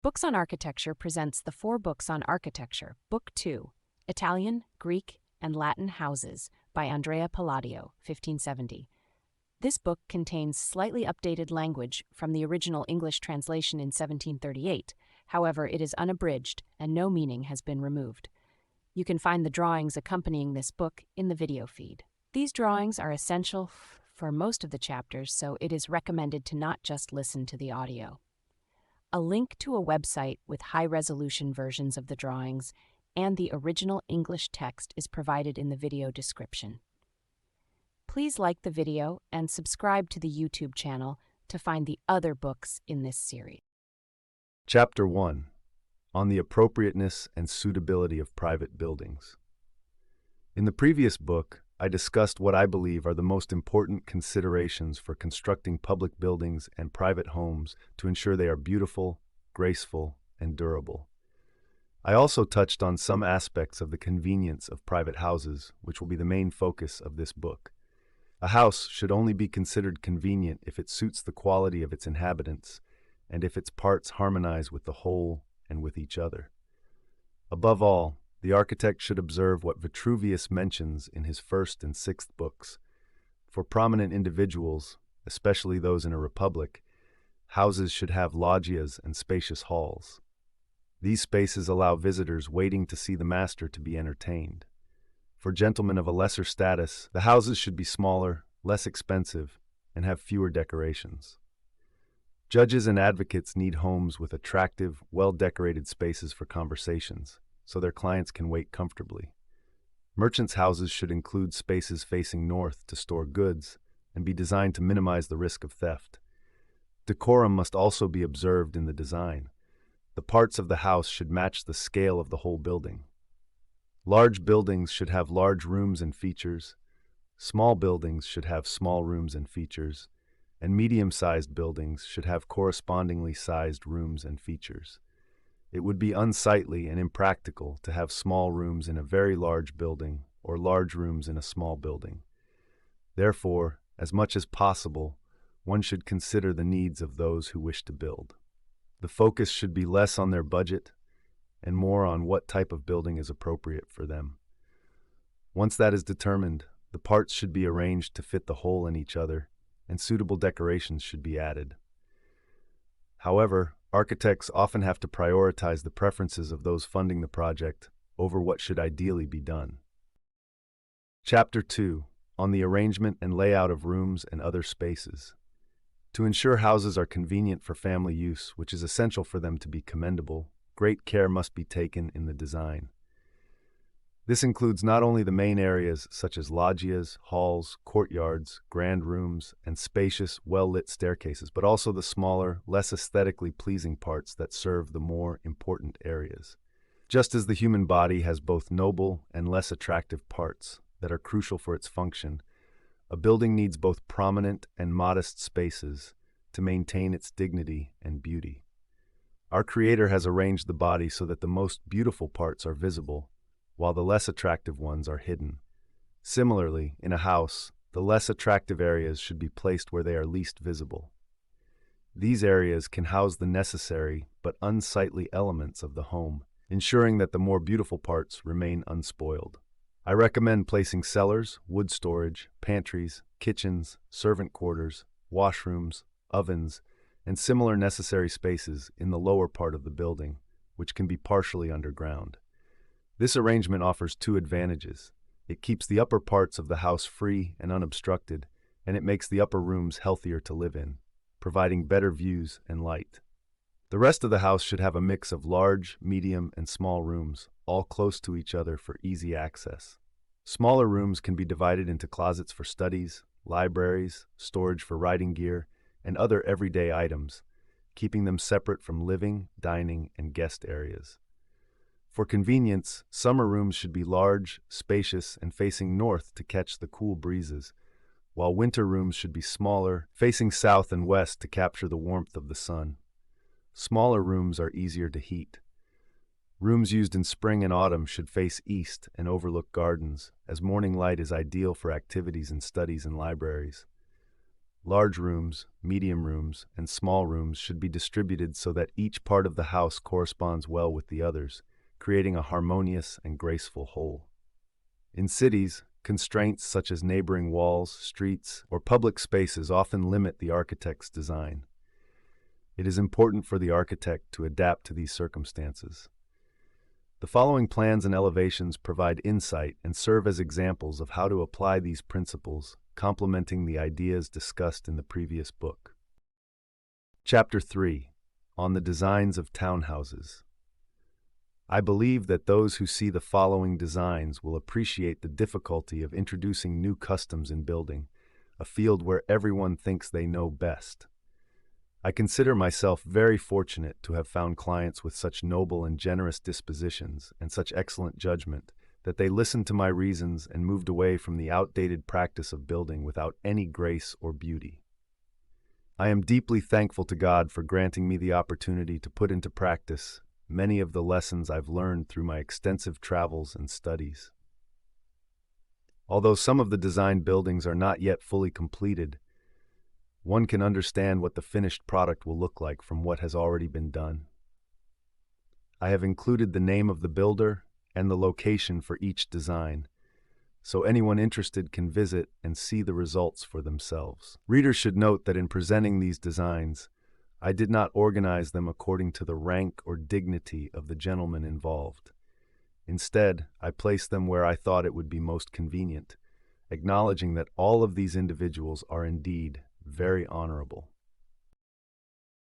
Books on Architecture presents the 4 books on architecture, Book 2, Italian, Greek, and Latin Houses by Andrea Palladio, 1570. This book contains slightly updated language from the original English translation in 1738. However, it is unabridged and no meaning has been removed. You can find the drawings accompanying this book in the video feed. These drawings are essential for most of the chapters, so it is recommended to not just listen to the audio. A link to a website with high-resolution versions of the drawings and the original English text is provided in the video description. Please like the video and subscribe to the YouTube channel to find the other books in this series. Chapter 1. On the Appropriateness and Suitability of Private Buildings. In the previous book, I discussed what I believe are the most important considerations for constructing public buildings and private homes to ensure they are beautiful, graceful, and durable. I also touched on some aspects of the convenience of private houses, which will be the main focus of this book. A house should only be considered convenient if it suits the quality of its inhabitants and if its parts harmonize with the whole and with each other. Above all, the architect should observe what Vitruvius mentions in his 1st and 6th books. For prominent individuals, especially those in a republic, houses should have loggias and spacious halls. These spaces allow visitors waiting to see the master to be entertained. For gentlemen of a lesser status, the houses should be smaller, less expensive, and have fewer decorations. Judges and advocates need homes with attractive, well-decorated spaces for conversations, so their clients can wait comfortably. Merchants' houses should include spaces facing north to store goods and be designed to minimize the risk of theft. Decorum must also be observed in the design. The parts of the house should match the scale of the whole building. Large buildings should have large rooms and features. Small buildings should have small rooms and features. And medium-sized buildings should have correspondingly sized rooms and features. It would be unsightly and impractical to have small rooms in a very large building or large rooms in a small building. Therefore, as much as possible, one should consider the needs of those who wish to build. The focus should be less on their budget and more on what type of building is appropriate for them. Once that is determined, the parts should be arranged to fit the whole in each other, and suitable decorations should be added. However, architects often have to prioritize the preferences of those funding the project over what should ideally be done. Chapter 2. On the Arrangement and Layout of Rooms and Other Spaces. To ensure houses are convenient for family use, which is essential for them to be commendable, great care must be taken in the design. This includes not only the main areas such as loggias, halls, courtyards, grand rooms, and spacious, well-lit staircases, but also the smaller, less aesthetically pleasing parts that serve the more important areas. Just as the human body has both noble and less attractive parts that are crucial for its function, a building needs both prominent and modest spaces to maintain its dignity and beauty. Our Creator has arranged the body so that the most beautiful parts are visible, while the less attractive ones are hidden. Similarly, in a house, the less attractive areas should be placed where they are least visible. These areas can house the necessary but unsightly elements of the home, ensuring that the more beautiful parts remain unspoiled. I recommend placing cellars, wood storage, pantries, kitchens, servant quarters, washrooms, ovens, and similar necessary spaces in the lower part of the building, which can be partially underground. This arrangement offers 2 advantages. It keeps the upper parts of the house free and unobstructed, and it makes the upper rooms healthier to live in, providing better views and light. The rest of the house should have a mix of large, medium, and small rooms, all close to each other for easy access. Smaller rooms can be divided into closets for studies, libraries, storage for writing gear, and other everyday items, keeping them separate from living, dining, and guest areas. For convenience, summer rooms should be large, spacious, and facing north to catch the cool breezes, while winter rooms should be smaller, facing south and west to capture the warmth of the sun. Smaller rooms are easier to heat. Rooms used in spring and autumn should face east and overlook gardens, as morning light is ideal for activities in studies and libraries. Large rooms, medium rooms, and small rooms should be distributed so that each part of the house corresponds well with the others, creating a harmonious and graceful whole. In cities, constraints such as neighboring walls, streets, or public spaces often limit the architect's design. It is important for the architect to adapt to these circumstances. The following plans and elevations provide insight and serve as examples of how to apply these principles, complementing the ideas discussed in the previous book. Chapter 3: On the Designs of Townhouses. I believe that those who see the following designs will appreciate the difficulty of introducing new customs in building, a field where everyone thinks they know best. I consider myself very fortunate to have found clients with such noble and generous dispositions and such excellent judgment that they listened to my reasons and moved away from the outdated practice of building without any grace or beauty. I am deeply thankful to God for granting me the opportunity to put into practice many of the lessons I've learned through my extensive travels and studies. Although some of the designed buildings are not yet fully completed, one can understand what the finished product will look like from what has already been done. I have included the name of the builder and the location for each design, so anyone interested can visit and see the results for themselves. Readers should note that in presenting these designs, I did not organize them according to the rank or dignity of the gentleman involved. Instead, I placed them where I thought it would be most convenient, acknowledging that all of these individuals are indeed very honorable.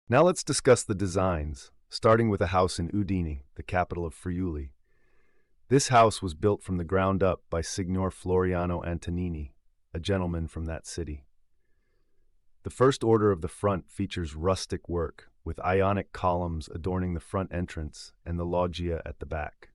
Now let's discuss the designs, starting with a house in Udine, the capital of Friuli. This house was built from the ground up by Signor Floriano Antonini, a gentleman from that city. The first order of the front features rustic work, with Ionic columns adorning the front entrance and the loggia at the back.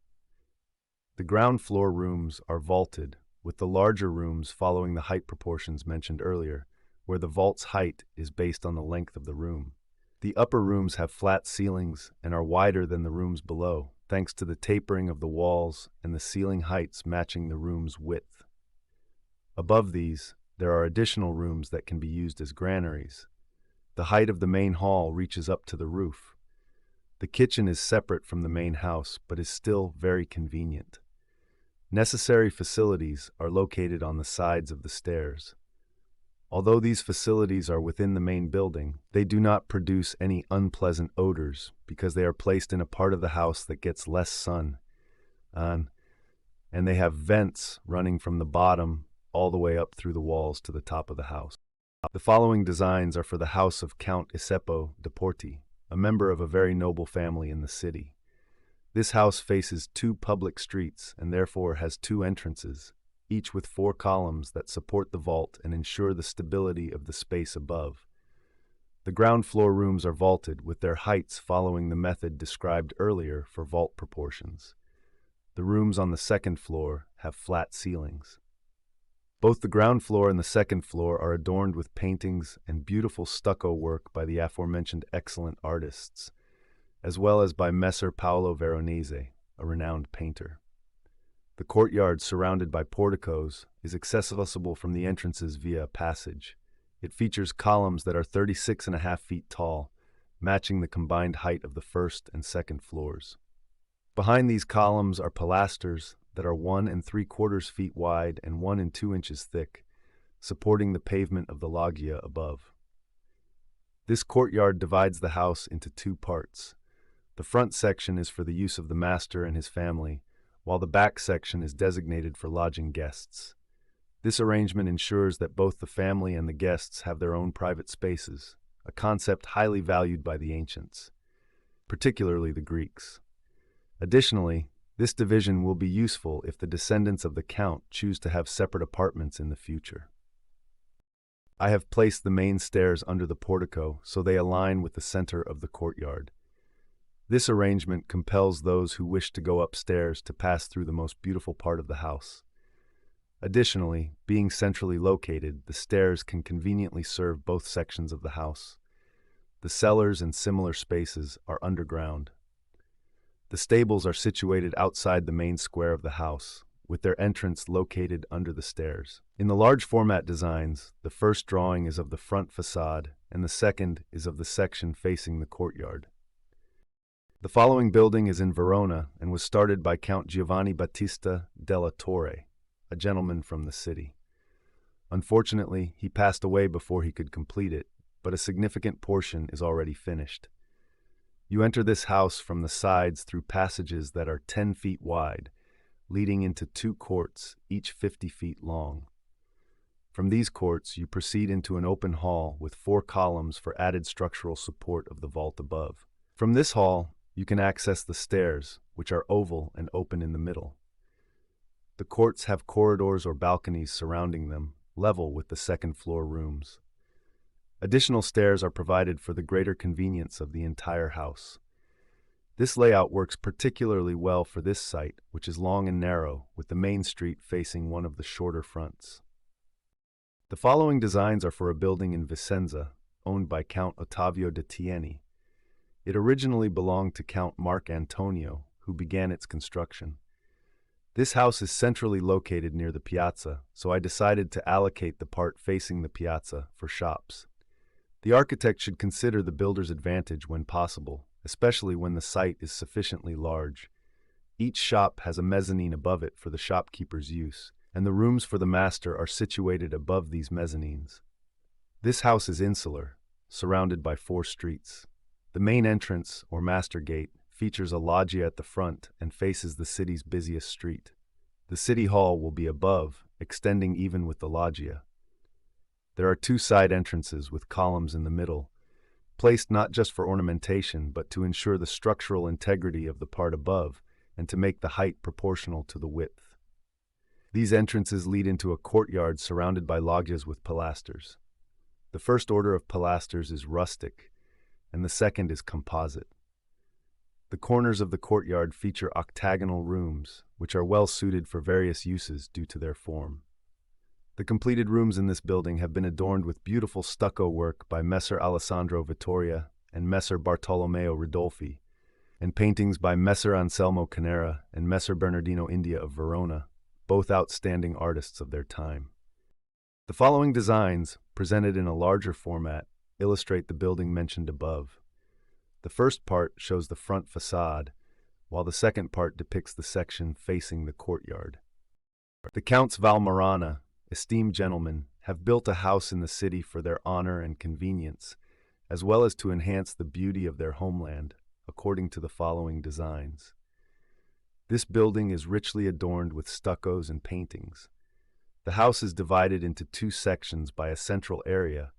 The ground floor rooms are vaulted, with the larger rooms following the height proportions mentioned earlier, where the vault's height is based on the length of the room. The upper rooms have flat ceilings and are wider than the rooms below, thanks to the tapering of the walls and the ceiling heights matching the room's width. Above these, there are additional rooms that can be used as granaries. The height of the main hall reaches up to the roof. The kitchen is separate from the main house, but is still very convenient. Necessary facilities are located on the sides of the stairs. Although these facilities are within the main building, they do not produce any unpleasant odors because they are placed in a part of the house that gets less sun, and they have vents running from the bottom all the way up through the walls to the top of the house. The following designs are for the house of Count Isepo de Porti, a member of a very noble family in the city. This house faces two public streets and therefore has two entrances, each with 4 columns that support the vault and ensure the stability of the space above. The ground floor rooms are vaulted, with their heights following the method described earlier for vault proportions. The rooms on the second floor have flat ceilings. Both the ground floor and the second floor are adorned with paintings and beautiful stucco work by the aforementioned excellent artists, as well as by Messer Paolo Veronese, a renowned painter. The courtyard, surrounded by porticos, is accessible from the entrances via a passage. It features columns that are 36.5 feet tall, matching the combined height of the first and second floors. Behind these columns are pilasters that are 1 3/4 feet wide and 1 2 inches thick, supporting the pavement of the loggia above. This courtyard divides the house into 2 parts. The front section is for the use of the master and his family, while the back section is designated for lodging guests. This arrangement ensures that both the family and the guests have their own private spaces, a concept highly valued by the ancients, particularly the Greeks. Additionally, this division will be useful if the descendants of the Count choose to have separate apartments in the future. I have placed the main stairs under the portico so they align with the center of the courtyard. This arrangement compels those who wish to go upstairs to pass through the most beautiful part of the house. Additionally, being centrally located, the stairs can conveniently serve both sections of the house. The cellars and similar spaces are underground. The stables are situated outside the main square of the house, with their entrance located under the stairs. In the large format designs, the first drawing is of the front facade and the second is of the section facing the courtyard. The following building is in Verona and was started by Count Giovanni Battista della Torre, a gentleman from the city. Unfortunately, he passed away before he could complete it, but a significant portion is already finished. You enter this house from the sides through passages that are 10 feet wide, leading into 2 courts, each 50 feet long. From these courts, you proceed into an open hall with 4 columns for added structural support of the vault above. From this hall, you can access the stairs, which are oval and open in the middle. The courts have corridors or balconies surrounding them, level with the second-floor rooms. Additional stairs are provided for the greater convenience of the entire house. This layout works particularly well for this site, which is long and narrow, with the main street facing one of the shorter fronts. The following designs are for a building in Vicenza, owned by Count Ottavio de Tieni. It originally belonged to Count Marc Antonio, who began its construction. This house is centrally located near the piazza, so I decided to allocate the part facing the piazza for shops. The architect should consider the builder's advantage when possible, especially when the site is sufficiently large. Each shop has a mezzanine above it for the shopkeeper's use, and the rooms for the master are situated above these mezzanines. This house is insular, surrounded by 4 streets. The main entrance, or master gate, features a loggia at the front and faces the city's busiest street. The city hall will be above, extending even with the loggia. There are 2 side entrances with columns in the middle, placed not just for ornamentation but to ensure the structural integrity of the part above and to make the height proportional to the width. These entrances lead into a courtyard surrounded by loggias with pilasters. The first order of pilasters is rustic, and the second is composite. The corners of the courtyard feature octagonal rooms, which are well suited for various uses due to their form. The completed rooms in this building have been adorned with beautiful stucco work by Messer Alessandro Vittoria and Messer Bartolomeo Ridolfi, and paintings by Messer Anselmo Canera and Messer Bernardino India of Verona, both outstanding artists of their time. The following designs, presented in a larger format, illustrate the building mentioned above. The first part shows the front facade, while the second part depicts the section facing the courtyard. The Counts Valmarana, esteemed gentlemen, have built a house in the city for their honor and convenience, as well as to enhance the beauty of their homeland, according to the following designs. This building is richly adorned with stuccos and paintings. The house is divided into 2 sections by a central area,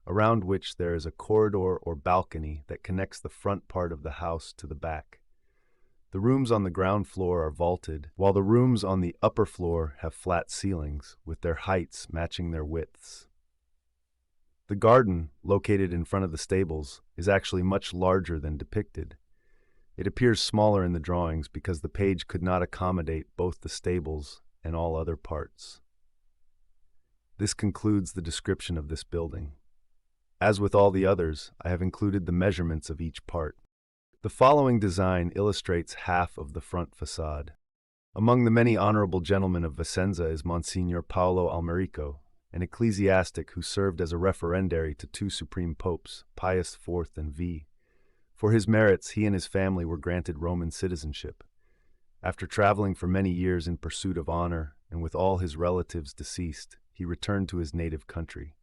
around which there is a corridor or balcony that connects the front part of the house to the back. The rooms on the ground floor are vaulted, while the rooms on the upper floor have flat ceilings, with their heights matching their widths. The garden, located in front of the stables, is actually much larger than depicted. It appears smaller in the drawings because the page could not accommodate both the stables and all other parts. This concludes the description of this building. As with all the others, I have included the measurements of each part. The following design illustrates half of the front facade. Among the many honorable gentlemen of Vicenza is Monsignor Paolo Almerico, an ecclesiastic who served as a referendary to 2 supreme popes, Pius IV and V. For his merits, he and his family were granted Roman citizenship. After traveling for many years in pursuit of honor, and with all his relatives deceased, he returned to his native country.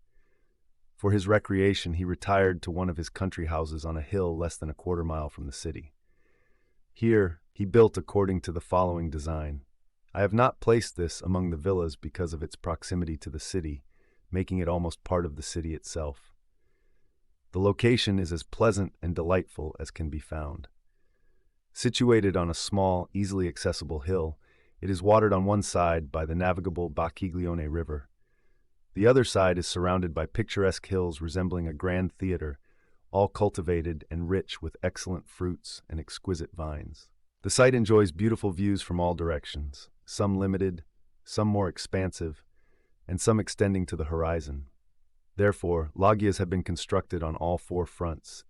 For his recreation, he retired to one of his country houses on a hill less than a quarter-mile from the city. Here, he built according to the following design. I have not placed this among the villas because of its proximity to the city, making it almost part of the city itself. The location is as pleasant and delightful as can be found. Situated on a small, easily accessible hill, it is watered on one side by the navigable Bacchiglione River. The other side is surrounded by picturesque hills resembling a grand theater, all cultivated and rich with excellent fruits and exquisite vines. The site enjoys beautiful views from all directions, some limited, some more expansive, and some extending to the horizon. Therefore, loggias have been constructed on all 4 fronts.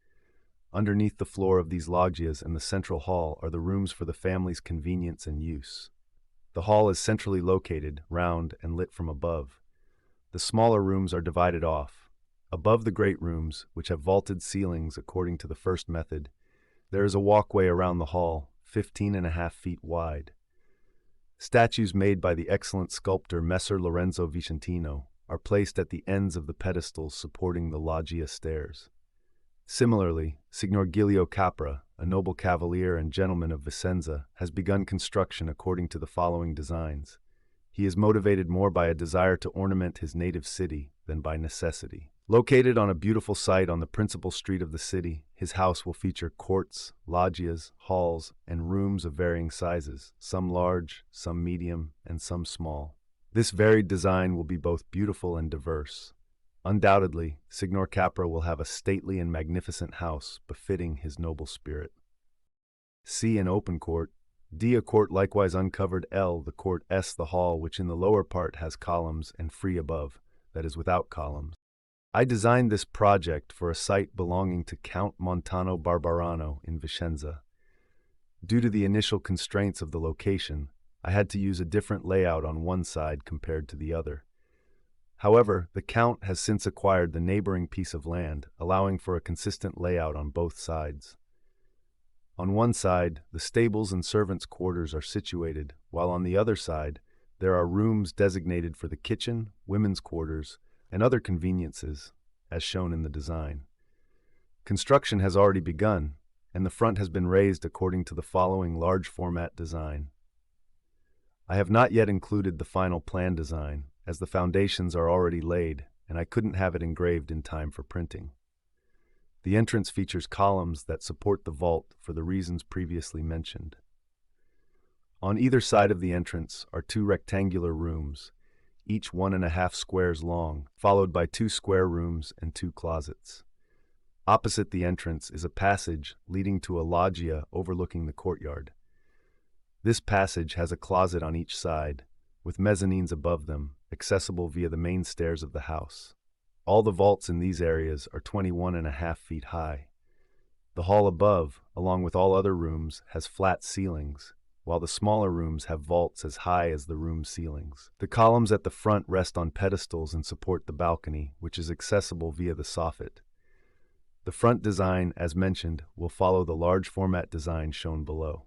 Underneath the floor of these loggias and the central hall are the rooms for the family's convenience and use. The hall is centrally located, round, and lit from above. The smaller rooms are divided off. Above the great rooms, which have vaulted ceilings according to the first method, there is a walkway around the hall, 15.5 feet wide. Statues made by the excellent sculptor Messer Lorenzo Vicentino are placed at the ends of the pedestals supporting the loggia stairs. Similarly, Signor Giulio Capra, a noble cavalier and gentleman of Vicenza, has begun construction according to the following designs. He is motivated more by a desire to ornament his native city than by necessity. Located on a beautiful site on the principal street of the city, his house will feature courts, loggias, halls, and rooms of varying sizes, some large, some medium, and some small. This varied design will be both beautiful and diverse. Undoubtedly, Signor Capra will have a stately and magnificent house befitting his noble spirit. C. An open court. D. A court likewise uncovered. L. The court. S. The hall, which in the lower part has columns and free above, that is without columns. I designed this project for a site belonging to Count Montano Barbarano in Vicenza. Due to the initial constraints of the location, I had to use a different layout on one side compared to the other. However, the Count has since acquired the neighboring piece of land, allowing for a consistent layout on both sides. On one side, the stables and servants' quarters are situated, while on the other side, there are rooms designated for the kitchen, women's quarters, and other conveniences, as shown in the design. Construction has already begun, and the front has been raised according to the following large format design. I have not yet included the final plan design, as the foundations are already laid, and I couldn't have it engraved in time for printing. The entrance features columns that support the vault for the reasons previously mentioned. On either side of the entrance are 2 rectangular rooms, each 1.5 squares long, followed by 2 square rooms and 2 closets. Opposite the entrance is a passage leading to a loggia overlooking the courtyard. This passage has a closet on each side, with mezzanines above them, accessible via the main stairs of the house. All the vaults in these areas are 21.5 feet high. The hall above, along with all other rooms, has flat ceilings, while the smaller rooms have vaults as high as the room ceilings. The columns at the front rest on pedestals and support the balcony, which is accessible via the soffit. The front design, as mentioned, will follow the large format design shown below.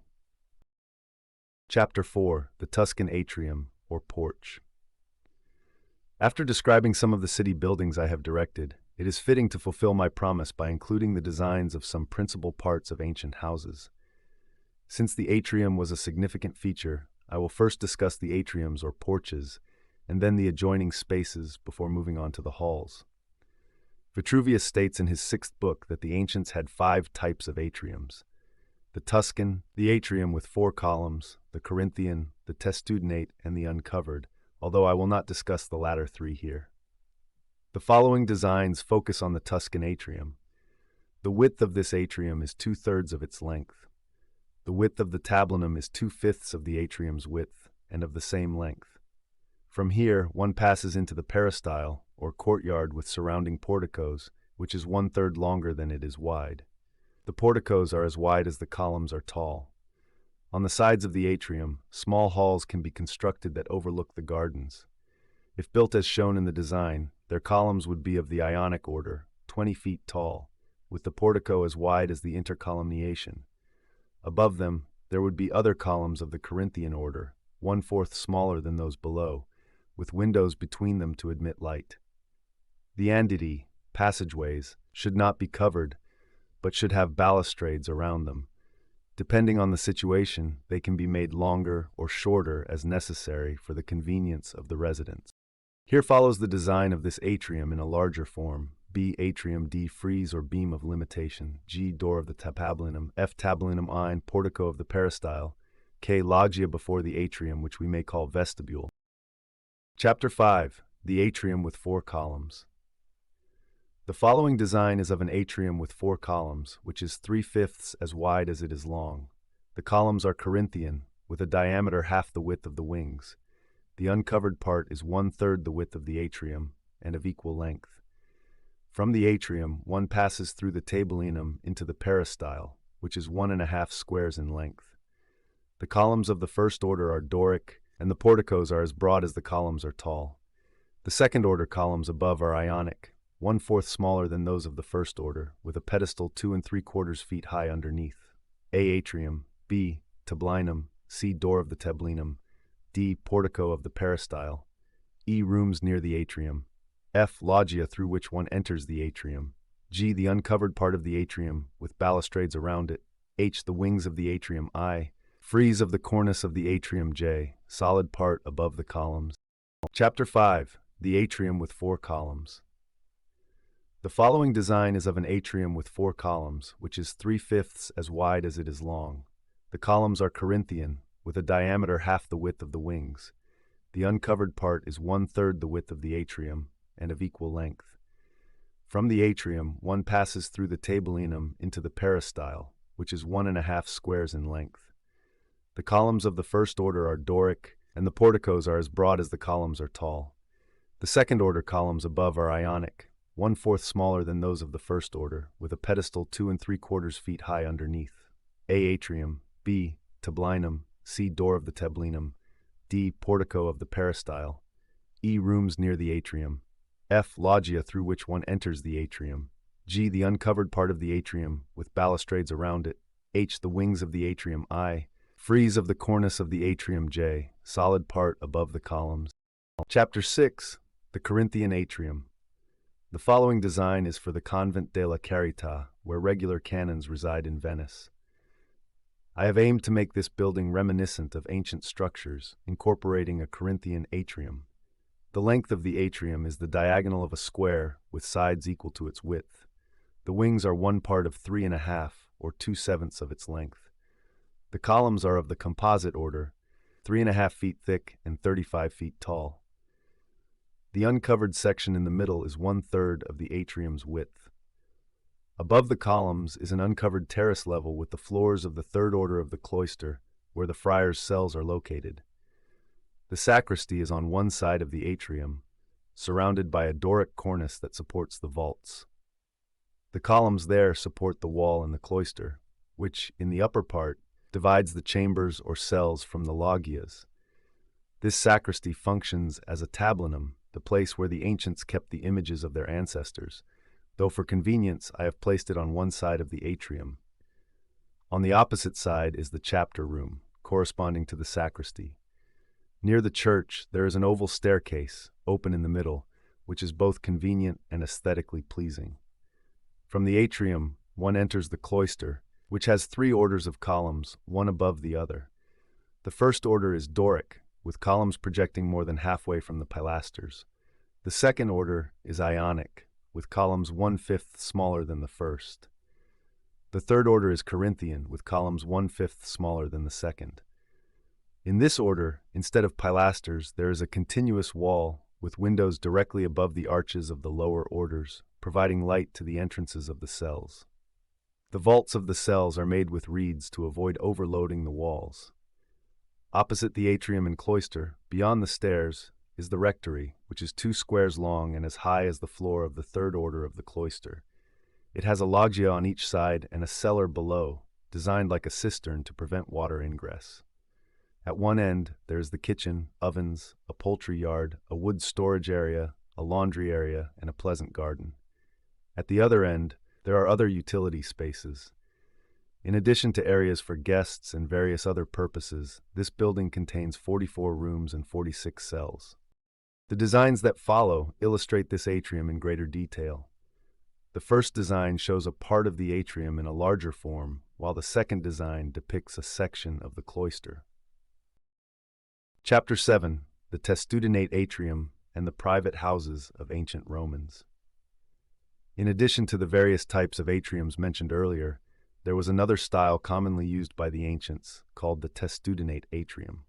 Chapter 4. The Tuscan Atrium, or Porch. After describing some of the city buildings I have directed, it is fitting to fulfill my promise by including the designs of some principal parts of ancient houses. Since the atrium was a significant feature, I will first discuss the atriums or porches, and then the adjoining spaces before moving on to the halls. Vitruvius states in his 6th book that the ancients had 5 types of atriums: the Tuscan, the atrium with 4 columns, the Corinthian, the testudinate, and the uncovered, although I will not discuss the latter 3 here. The following designs focus on the Tuscan atrium. The width of this atrium is 2/3 of its length. The width of the tablinum is 2/5 of the atrium's width, and of the same length. From here, one passes into the peristyle, or courtyard with surrounding porticos, which is 1/3 longer than it is wide. The porticos are as wide as the columns are tall. On the sides of the atrium, small halls can be constructed that overlook the gardens. If built as shown in the design, their columns would be of the Ionic order, 20 feet tall, with the portico as wide as the intercolumniation. Above them, there would be other columns of the Corinthian order, 1/4 smaller than those below, with windows between them to admit light. The anditi, passageways, should not be covered, but should have balustrades around them. Depending on the situation, they can be made longer or shorter as necessary for the convenience of the residents. Here follows the design of this atrium in a larger form. B. Atrium. D. Frieze or beam of limitation. G. Door of the tablinum. F. Tablinum. I. Portico of the peristyle. K. Loggia before the atrium, which we may call vestibule. Chapter 5. The atrium with 4 columns. The following design is of an atrium with 4 columns, which is 3/5 as wide as it is long. The columns are Corinthian, with a diameter half the width of the wings. The uncovered part is 1/3 the width of the atrium, and of equal length. From the atrium, one passes through the tablinum into the peristyle, which is 1.5 squares in length. The columns of the first order are Doric, and the porticos are as broad as the columns are tall. The second-order columns above are Ionic, 1/4 smaller than those of the first order, with a pedestal 2 3/4 feet high underneath. A. Atrium. B. Tablinum. C. Door of the tablinum. D. Portico of the peristyle. E. Rooms near the atrium. F. Loggia through which one enters the atrium. G. The uncovered part of the atrium, with balustrades around it. H. The wings of the atrium. I. Frieze of the cornice of the atrium. J. Solid part above the columns. Chapter 5. The atrium with 4 columns. The following design is of an atrium with 4 columns, which is 3/5 as wide as it is long. The columns are Corinthian, with a diameter half the width of the wings. The uncovered part is 1/3 the width of the atrium, and of equal length. From the atrium, one passes through the tablinum into the peristyle, which is 1½ squares in length. The columns of the first order are Doric, and the porticos are as broad as the columns are tall. The second-order columns above are Ionic, 1/4 smaller than those of the first order, with a pedestal 2 3/4 feet high underneath. A. Atrium. B. Tablinum. C. Door of the tablinum. D. Portico of the peristyle. E. Rooms near the atrium. F. Loggia through which one enters the atrium. G. The uncovered part of the atrium, with balustrades around it. H. The wings of the atrium. I. Frieze of the cornice of the atrium. J. Solid part above the columns. Chapter 6. The Corinthian Atrium. The following design is for the Convent della Carità, where regular canons reside in Venice. I have aimed to make this building reminiscent of ancient structures, incorporating a Corinthian atrium. The length of the atrium is the diagonal of a square, with sides equal to its width. The wings are 1 part of 3½ or 2/7 of its length. The columns are of the composite order, 3½ feet thick and 35 feet tall. The uncovered section in the middle is 1/3 of the atrium's width. Above the columns is an uncovered terrace level with the floors of the third order of the cloister, where the friars' cells are located. The sacristy is on one side of the atrium, surrounded by a Doric cornice that supports the vaults. The columns there support the wall in the cloister, which, in the upper part, divides the chambers or cells from the loggias. This sacristy functions as a tablinum, the place where the ancients kept the images of their ancestors, though for convenience I have placed it on one side of the atrium. On the opposite side is the chapter room, corresponding to the sacristy. Near the church there is an oval staircase, open in the middle, which is both convenient and aesthetically pleasing. From the atrium, one enters the cloister, which has 3 orders of columns, one above the other. The first order is Doric, with columns projecting more than halfway from the pilasters. The second order is Ionic, with columns 1/5 smaller than the first. The third order is Corinthian, with columns 1/5 smaller than the second. In this order, instead of pilasters, there is a continuous wall with windows directly above the arches of the lower orders, providing light to the entrances of the cells. The vaults of the cells are made with reeds to avoid overloading the walls. Opposite the atrium and cloister, beyond the stairs, is the rectory, which is 2 squares long and as high as the floor of the third order of the cloister. It has a loggia on each side and a cellar below, designed like a cistern to prevent water ingress. At one end, there is the kitchen, ovens, a poultry yard, a wood storage area, a laundry area, and a pleasant garden. At the other end, there are other utility spaces. In addition to areas for guests and various other purposes, this building contains 44 rooms and 46 cells. The designs that follow illustrate this atrium in greater detail. The first design shows a part of the atrium in a larger form, while the second design depicts a section of the cloister. Chapter 7. The Testudinate Atrium and the Private Houses of Ancient Romans. In addition to the various types of atriums mentioned earlier, there was another style commonly used by the ancients, called the testudinate atrium.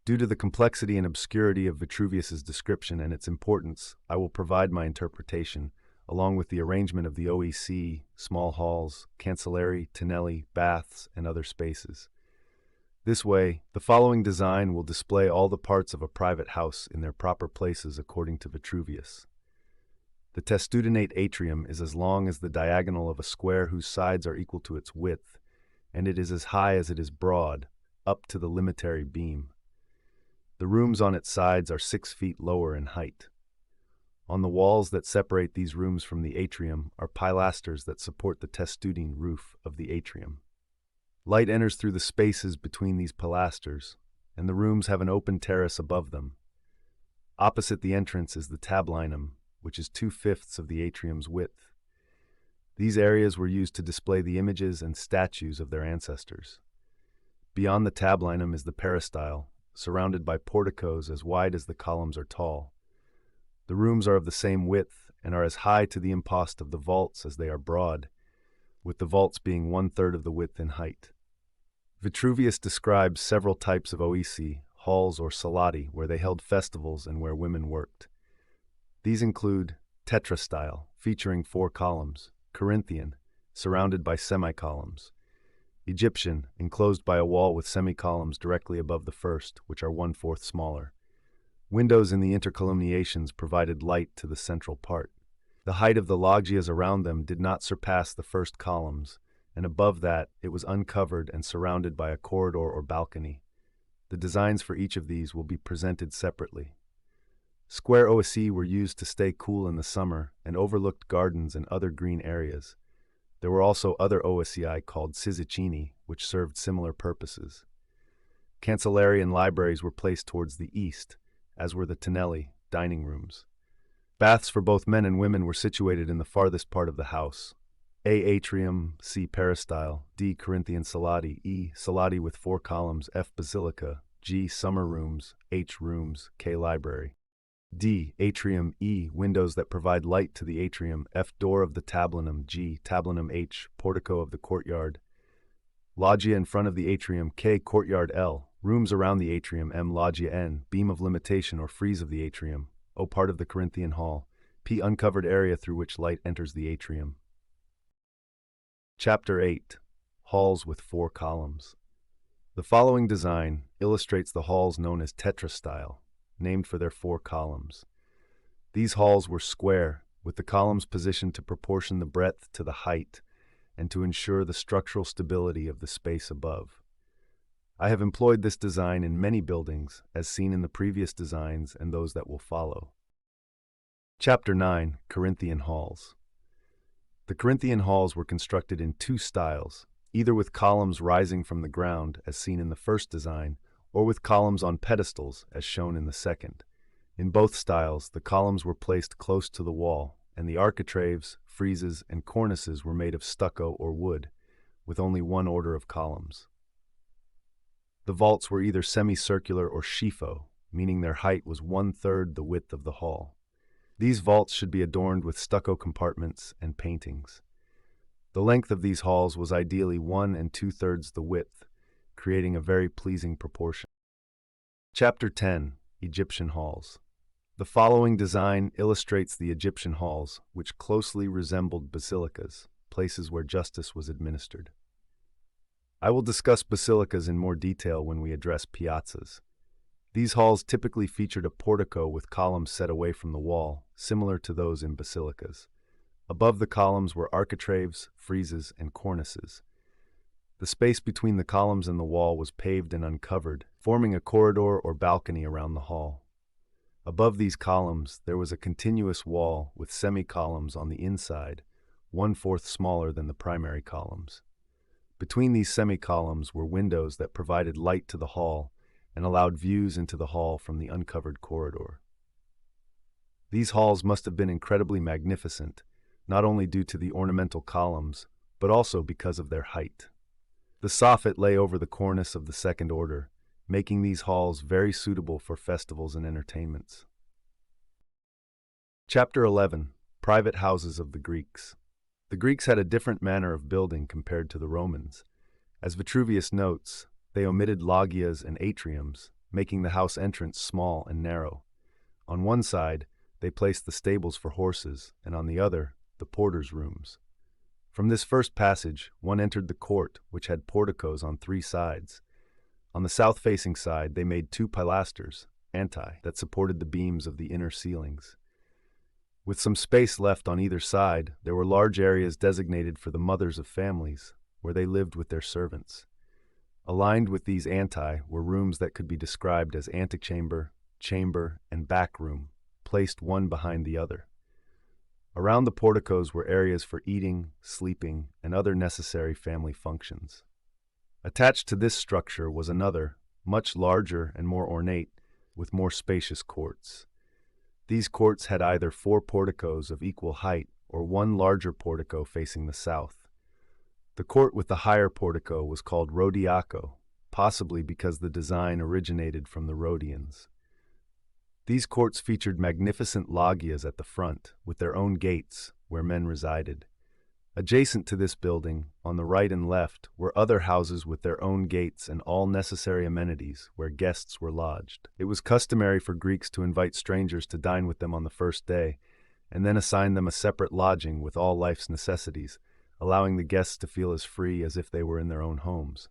Due to the complexity and obscurity of Vitruvius's description and its importance, I will provide my interpretation, along with the arrangement of the OEC, small halls, cancelleri, tonelli, baths, and other spaces. This way, the following design will display all the parts of a private house in their proper places according to Vitruvius. The testudinate atrium is as long as the diagonal of a square whose sides are equal to its width, and it is as high as it is broad, up to the limitary beam. The rooms on its sides are 6 feet lower in height. On the walls that separate these rooms from the atrium are pilasters that support the testudine roof of the atrium. Light enters through the spaces between these pilasters, and the rooms have an open terrace above them. Opposite the entrance is the tablinum, which is 2/5 of the atrium's width. These areas were used to display the images and statues of their ancestors. Beyond the tablinum is the peristyle, surrounded by porticos as wide as the columns are tall. The rooms are of the same width and are as high to the impost of the vaults as they are broad, with the vaults being 1/3 of the width in height. Vitruvius describes several types of oeci, halls or salati, where they held festivals and where women worked. These include tetrastyle, featuring 4 columns, Corinthian, surrounded by semicolumns, Egyptian, enclosed by a wall with semicolumns directly above the first, which are 1/4 smaller. Windows in the intercolumniations provided light to the central part. The height of the loggias around them did not surpass the first columns, and above that it was uncovered and surrounded by a corridor or balcony. The designs for each of these will be presented separately. Square oeci were used to stay cool in the summer and overlooked gardens and other green areas. There were also other oecii called sizicini, which served similar purposes. Cancelleri and libraries were placed towards the east, as were the tonelli, dining rooms. Baths for both men and women were situated in the farthest part of the house. A. Atrium, C. Peristyle, D. Corinthian salati, E. Salati with 4 columns, F. Basilica, G. Summer rooms, H. Rooms, K. Library. D. Atrium, E. Windows that provide light to the atrium, F. Door of the tablinum, G. Tablinum, H. Portico of the courtyard. Loggia in front of the atrium, K. Courtyard, L. Rooms around the atrium, M. Loggia, N. Beam of limitation or frieze of the atrium, O. Part of the Corinthian hall, P. Uncovered area through which light enters the atrium. Chapter 8. Halls with 4 columns. The following design illustrates the halls known as tetrastyle, named for their 4 columns. These halls were square, with the columns positioned to proportion the breadth to the height and to ensure the structural stability of the space above. I have employed this design in many buildings, as seen in the previous designs and those that will follow. Chapter 9. Corinthian Halls. The Corinthian halls were constructed in 2 styles, either with columns rising from the ground, as seen in the first design, or with columns on pedestals, as shown in the second. In both styles, the columns were placed close to the wall, and the architraves, friezes, and cornices were made of stucco or wood, with only 1 order of columns. The vaults were either semicircular or schifo, meaning their height was 1/3 the width of the hall. These vaults should be adorned with stucco compartments and paintings. The length of these halls was ideally 1 2/3 the width, creating a very pleasing proportion. Chapter 10. Egyptian Halls. The following design illustrates the Egyptian halls, which closely resembled basilicas, places where justice was administered. I will discuss basilicas in more detail when we address piazzas. These halls typically featured a portico with columns set away from the wall, similar to those in basilicas. Above the columns were architraves, friezes, and cornices. The space between the columns and the wall was paved and uncovered, forming a corridor or balcony around the hall. Above these columns, there was a continuous wall with semi-columns on the inside, 1/4 smaller than the primary columns. Between these semi-columns were windows that provided light to the hall and allowed views into the hall from the uncovered corridor. These halls must have been incredibly magnificent, not only due to the ornamental columns, but also because of their height. The soffit lay over the cornice of the second order, making these halls very suitable for festivals and entertainments. Chapter 11. Private Houses of the Greeks. The Greeks had a different manner of building compared to the Romans. As Vitruvius notes, they omitted loggias and atriums, making the house entrance small and narrow. On one side, they placed the stables for horses, and on the other, the porters' rooms. From this first passage, one entered the court, which had porticos on 3 sides. On the south-facing side, they made 2 pilasters, that supported the beams of the inner ceilings. With some space left on either side, there were large areas designated for the mothers of families, where they lived with their servants. Aligned with these antae were rooms that could be described as antechamber, chamber, and back room, placed one behind the other. Around the porticos were areas for eating, sleeping, and other necessary family functions. Attached to this structure was another, much larger and more ornate, with more spacious courts. These courts had either 4 porticos of equal height or one larger portico facing the south. The court with the higher portico was called Rodiaco, possibly because the design originated from the Rhodians. These courts featured magnificent loggias at the front, with their own gates, where men resided. Adjacent to this building, on the right and left, were other houses with their own gates and all necessary amenities, where guests were lodged. It was customary for Greeks to invite strangers to dine with them on the first day, and then assign them a separate lodging with all life's necessities, allowing the guests to feel as free as if they were in their own homes.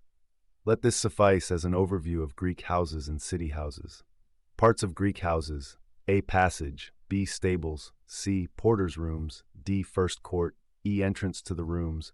Let this suffice as an overview of Greek houses and city houses. Parts of Greek houses: A. Passage, B. Stables, C. Porters' rooms, D. First court, E. Entrance to the rooms,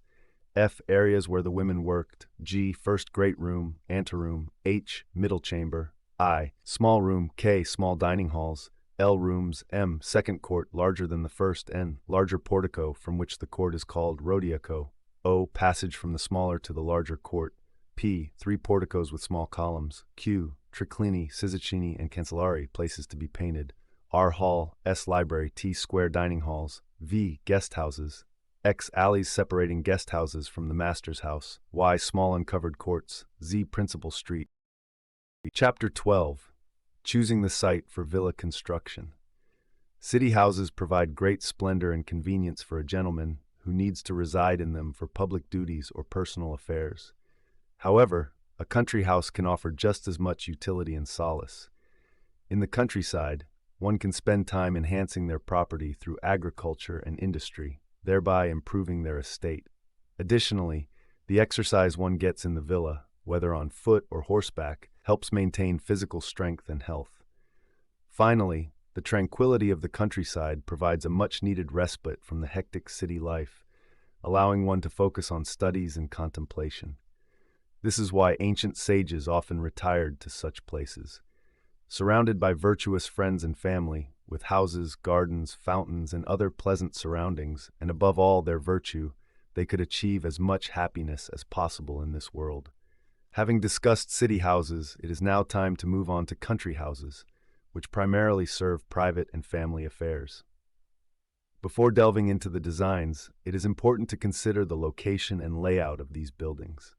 F. Areas where the women worked, G. First great room, anteroom, H. Middle chamber, I. Small room, K. Small dining halls, L. Rooms, M. Second court, larger than the first, N. Larger portico, from which the court is called Rodiaco, O. Passage from the smaller to the larger court, P. 3 porticos with small columns, Q. Triclini, Sizicini, and Cancellari, places to be painted, R. Hall, S. Library, T. Square dining halls, V. Guest houses, X. Alleys separating guest houses from the master's house, Y. Small uncovered courts, Z. Principal street. Chapter 12. Choosing the site for villa construction. City houses provide great splendor and convenience for a gentleman who needs to reside in them for public duties or personal affairs. However, a country house can offer just as much utility and solace. In the countryside, one can spend time enhancing their property through agriculture and industry, thereby improving their estate. Additionally, the exercise one gets in the villa, whether on foot or horseback, helps maintain physical strength and health. Finally, the tranquility of the countryside provides a much-needed respite from the hectic city life, allowing one to focus on studies and contemplation. This is why ancient sages often retired to such places. Surrounded by virtuous friends and family, with houses, gardens, fountains, and other pleasant surroundings, and above all their virtue, they could achieve as much happiness as possible in this world. Having discussed city houses, it is now time to move on to country houses, which primarily serve private and family affairs. Before delving into the designs, it is important to consider the location and layout of these buildings.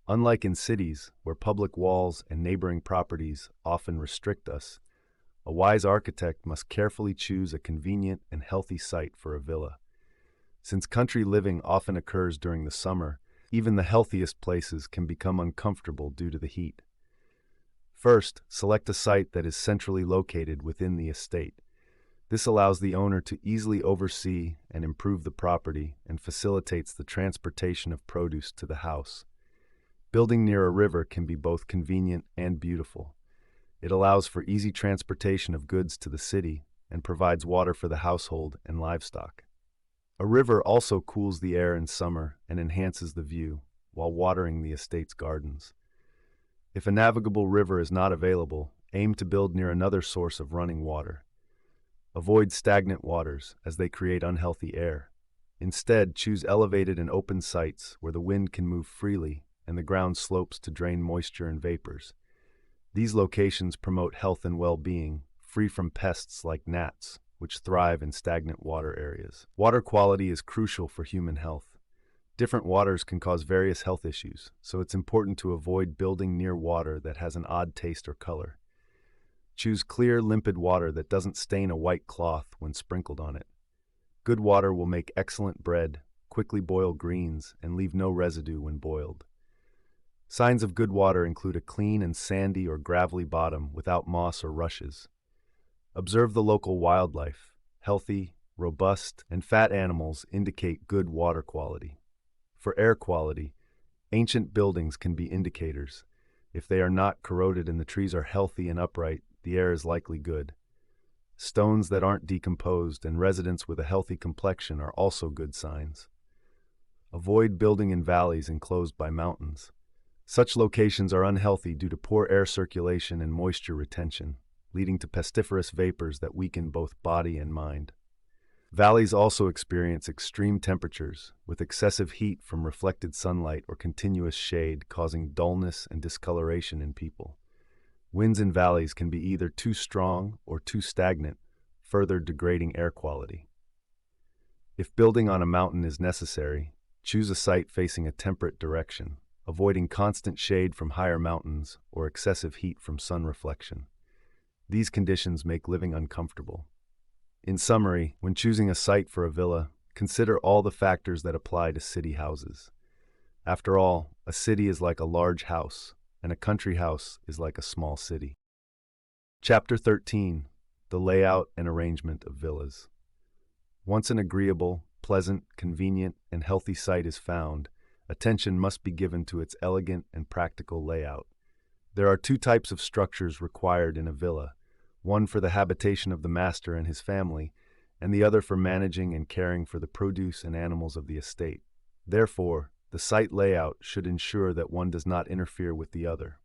Unlike in cities, where public walls and neighboring properties often restrict us, a wise architect must carefully choose a convenient and healthy site for a villa. Since country living often occurs during the summer, even the healthiest places can become uncomfortable due to the heat. First, select a site that is centrally located within the estate. This allows the owner to easily oversee and improve the property and facilitates the transportation of produce to the house. Building near a river can be both convenient and beautiful. It allows for easy transportation of goods to the city and provides water for the household and livestock. A river also cools the air in summer and enhances the view while watering the estate's gardens. If a navigable river is not available, aim to build near another source of running water. Avoid stagnant waters as they create unhealthy air. Instead, choose elevated and open sites where the wind can move freely and the ground slopes to drain moisture and vapors. These locations promote health and well-being, free from pests like gnats, which thrive in stagnant water areas. Water quality is crucial for human health. Different waters can cause various health issues, so it's important to avoid building near water that has an odd taste or color. Choose clear, limpid water that doesn't stain a white cloth when sprinkled on it. Good water will make excellent bread, quickly boil greens, and leave no residue when boiled. Signs of good water include a clean and sandy or gravelly bottom without moss or rushes. Observe the local wildlife. Healthy, robust, and fat animals indicate good water quality. For air quality, ancient buildings can be indicators. If they are not corroded and the trees are healthy and upright, the air is likely good. Stones that aren't decomposed and residents with a healthy complexion are also good signs. Avoid building in valleys enclosed by mountains. Such locations are unhealthy due to poor air circulation and moisture retention, leading to pestiferous vapors that weaken both body and mind. Valleys also experience extreme temperatures, with excessive heat from reflected sunlight or continuous shade causing dullness and discoloration in people. Winds in valleys can be either too strong or too stagnant, further degrading air quality. If building on a mountain is necessary, choose a site facing a temperate direction, avoiding constant shade from higher mountains or excessive heat from sun reflection. These conditions make living uncomfortable. In summary, when choosing a site for a villa, consider all the factors that apply to city houses. After all, a city is like a large house, and a country house is like a small city. Chapter 13. The Layout and Arrangement of Villas. Once an agreeable, pleasant, convenient, and healthy site is found, attention must be given to its elegant and practical layout. There are two types of structures required in a villa, one for the habitation of the master and his family, and the other for managing and caring for the produce and animals of the estate. Therefore, the site layout should ensure that one does not interfere with the other.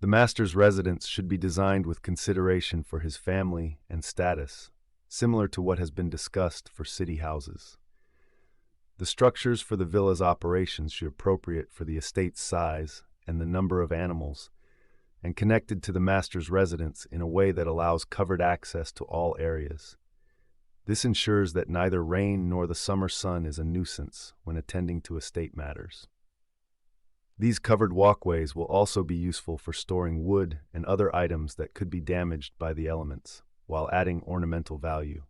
The master's residence should be designed with consideration for his family and status, similar to what has been discussed for city houses. The structures for the villa's operations should be appropriate for the estate's size and the number of animals, and connected to the master's residence in a way that allows covered access to all areas. This ensures that neither rain nor the summer sun is a nuisance when attending to estate matters. These covered walkways will also be useful for storing wood and other items that could be damaged by the elements, while adding ornamental value.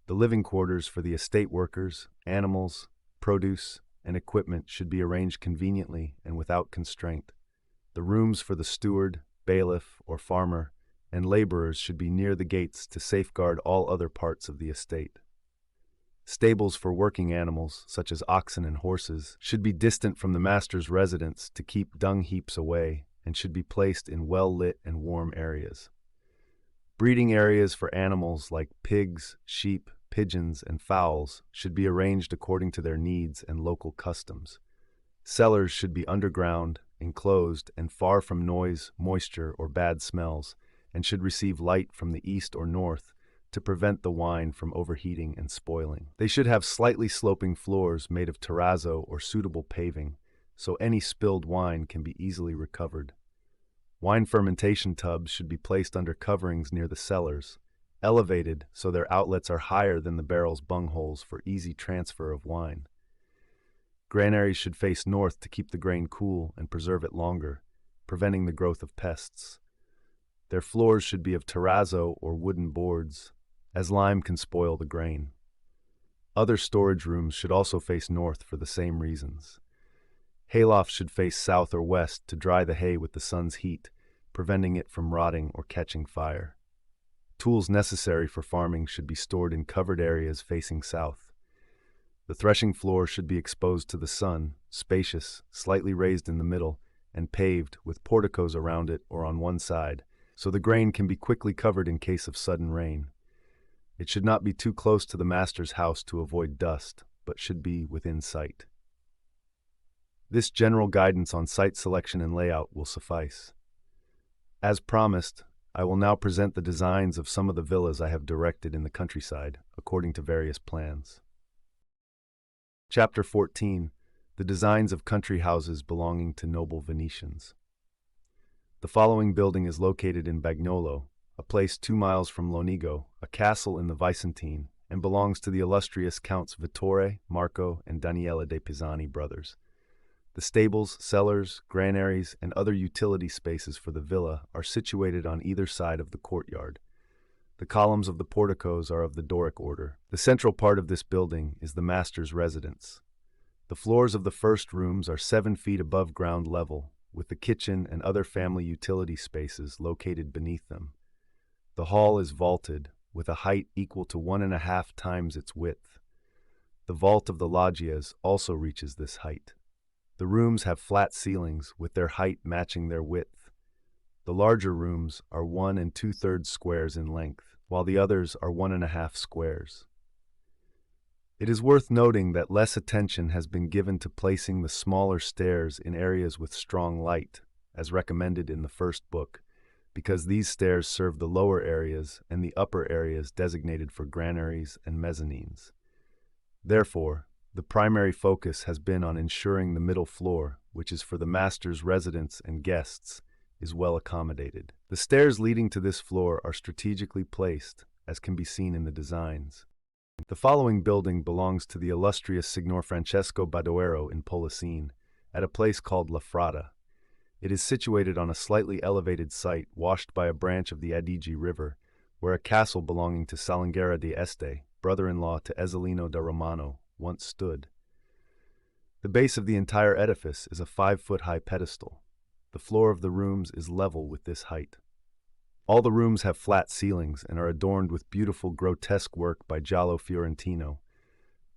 The living quarters for the estate workers, animals, produce, and equipment should be arranged conveniently and without constraint. The rooms for the steward, bailiff, or farmer, and laborers should be near the gates to safeguard all other parts of the estate. Stables for working animals, such as oxen and horses, should be distant from the master's residence to keep dung heaps away and should be placed in well-lit and warm areas. Breeding areas for animals like pigs, sheep, pigeons, and fowls should be arranged according to their needs and local customs. Cellars should be underground, enclosed, and far from noise, moisture, or bad smells, and should receive light from the east or north to prevent the wine from overheating and spoiling. They should have slightly sloping floors made of terrazzo or suitable paving, so any spilled wine can be easily recovered. Wine fermentation tubs should be placed under coverings near the cellars, elevated so their outlets are higher than the barrel's bungholes for easy transfer of wine. Granaries should face north to keep the grain cool and preserve it longer, preventing the growth of pests. Their floors should be of terrazzo or wooden boards, as lime can spoil the grain. Other storage rooms should also face north for the same reasons. Haylofts should face south or west to dry the hay with the sun's heat, preventing it from rotting or catching fire. Tools necessary for farming should be stored in covered areas facing south. The threshing floor should be exposed to the sun, spacious, slightly raised in the middle, and paved with porticos around it or on one side, so the grain can be quickly covered in case of sudden rain. It should not be too close to the master's house to avoid dust, but should be within sight. This general guidance on site selection and layout will suffice. As promised, I will now present the designs of some of the villas I have directed in the countryside, according to various plans. Chapter 14. The Designs of Country Houses Belonging to Noble Venetians. The following building is located in Bagnolo, a place 2 miles from Lonigo, a castle in the Vicentine, and belongs to the illustrious Counts Vittore, Marco, and Daniele de Pisani brothers. The stables, cellars, granaries, and other utility spaces for the villa are situated on either side of the courtyard. The columns of the porticos are of the Doric order. The central part of this building is the master's residence. The floors of the first rooms are 7 feet above ground level, with the kitchen and other family utility spaces located beneath them. The hall is vaulted, with a height equal to 1.5 times its width. The vault of the loggias also reaches this height. The rooms have flat ceilings, with their height matching their width. The larger rooms are 1 2/3 squares in length, while the others are 1.5 squares. It is worth noting that less attention has been given to placing the smaller stairs in areas with strong light, as recommended in the first book, because these stairs serve the lower areas and the upper areas designated for granaries and mezzanines. Therefore, the primary focus has been on ensuring the middle floor, which is for the master's residents and guests, is well accommodated. The stairs leading to this floor are strategically placed, as can be seen in the designs. The following building belongs to the illustrious Signor Francesco Badoero in Polesine, at a place called La Frata. It is situated on a slightly elevated site washed by a branch of the Adige River, where a castle belonging to Salinguerra di Este, brother-in-law to Ezzelino da Romano, once stood. The base of the entire edifice is a 5-foot-high pedestal. The floor of the rooms is level with this height. All the rooms have flat ceilings and are adorned with beautiful grotesque work by Giallo Fiorentino.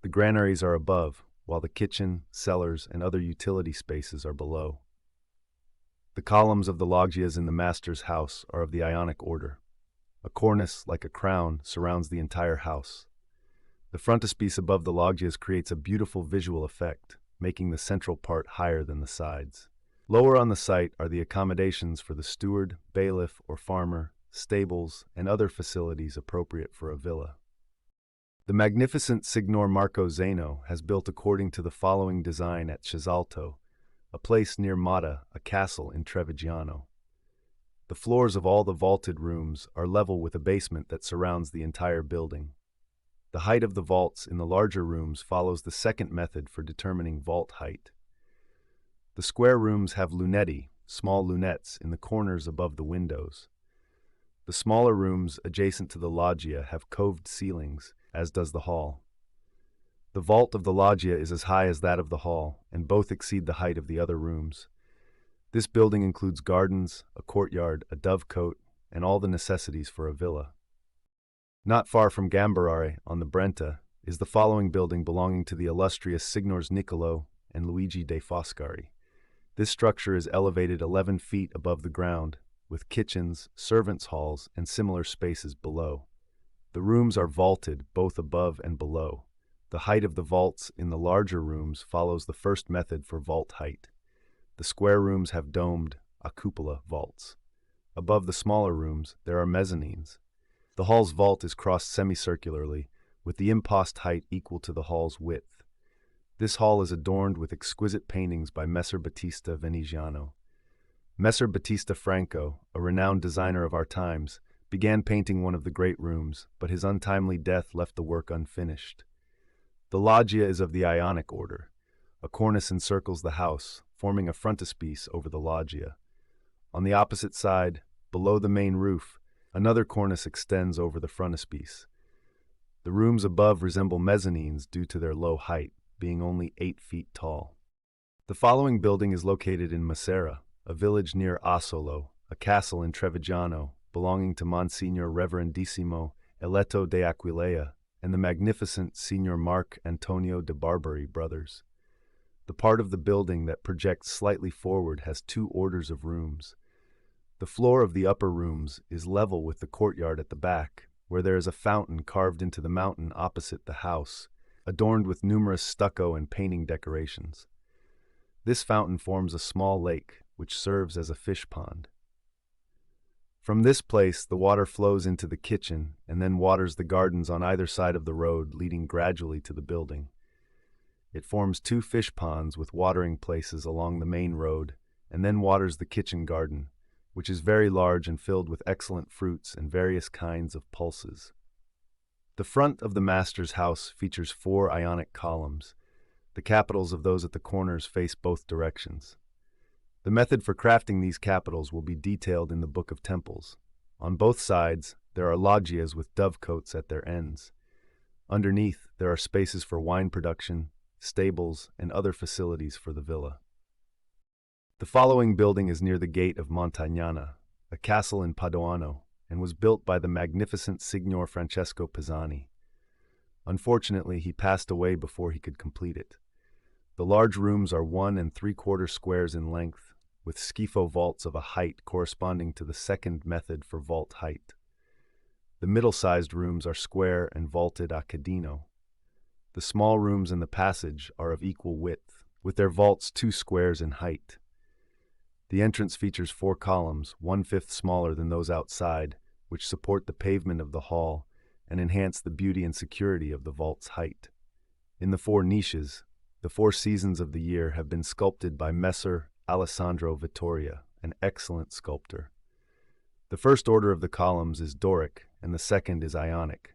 The granaries are above, while the kitchen, cellars, and other utility spaces are below. The columns of the loggias in the master's house are of the Ionic order. A cornice, like a crown, surrounds the entire house. The frontispiece above the loggias creates a beautiful visual effect, making the central part higher than the sides. Lower on the site are the accommodations for the steward, bailiff, or farmer, stables, and other facilities appropriate for a villa. The magnificent Signor Marco Zeno has built according to the following design at Cesalto, a place near Motta, a castle in Trevigiano. The floors of all the vaulted rooms are level with a basement that surrounds the entire building. The height of the vaults in the larger rooms follows the second method for determining vault height. The square rooms have lunetti, small lunettes, in the corners above the windows. The smaller rooms adjacent to the loggia have coved ceilings, as does the hall. The vault of the loggia is as high as that of the hall, and both exceed the height of the other rooms. This building includes gardens, a courtyard, a dovecote, and all the necessities for a villa. Not far from Gambarare, on the Brenta, is the following building belonging to the illustrious Signors Niccolo and Luigi de Foscari. This structure is elevated 11 feet above the ground, with kitchens, servants' halls, and similar spaces below. The rooms are vaulted both above and below. The height of the vaults in the larger rooms follows the first method for vault height. The square rooms have domed, a cupola vaults. Above the smaller rooms, there are mezzanines. The hall's vault is crossed semicircularly, with the impost height equal to the hall's width. This hall is adorned with exquisite paintings by Messer Battista Veneziano. Messer Battista Franco, a renowned designer of our times, began painting one of the great rooms, but his untimely death left the work unfinished. The loggia is of the Ionic order. A cornice encircles the house, forming a frontispiece over the loggia. On the opposite side, below the main roof, another cornice extends over the frontispiece. The rooms above resemble mezzanines due to their low height, being only 8 feet tall. The following building is located in Massera, a village near Asolo, a castle in Trevigiano, belonging to Monsignor Reverendissimo Eletto de Aquileia and the magnificent Signor Marc Antonio de Barbari brothers. The part of the building that projects slightly forward has 2 orders of rooms. The floor of the upper rooms is level with the courtyard at the back, where there is a fountain carved into the mountain opposite the house, adorned with numerous stucco and painting decorations. This fountain forms a small lake, which serves as a fish pond. From this place, the water flows into the kitchen and then waters the gardens on either side of the road, leading gradually to the building. It forms 2 fish ponds with watering places along the main road, and then waters the kitchen garden, which is very large and filled with excellent fruits and various kinds of pulses. The front of the master's house features 4 Ionic columns. The capitals of those at the corners face both directions. The method for crafting these capitals will be detailed in the Book of Temples. On both sides, there are loggias with dovecotes at their ends. Underneath, there are spaces for wine production, stables, and other facilities for the villa. The following building is near the gate of Montagnana, a castle in Padoano, and was built by the magnificent Signor Francesco Pisani. Unfortunately, he passed away before he could complete it. The large rooms are 1 3/4 squares in length, with schifo vaults of a height corresponding to the second method for vault height. The middle-sized rooms are square and vaulted a cadino. The small rooms in the passage are of equal width, with their vaults 2 squares in height. The entrance features 4 columns, 1/5 smaller than those outside, which support the pavement of the hall and enhance the beauty and security of the vault's height. In the 4 niches, the 4 seasons of the year have been sculpted by Messer Alessandro Vittoria, an excellent sculptor. The first order of the columns is Doric and the second is Ionic.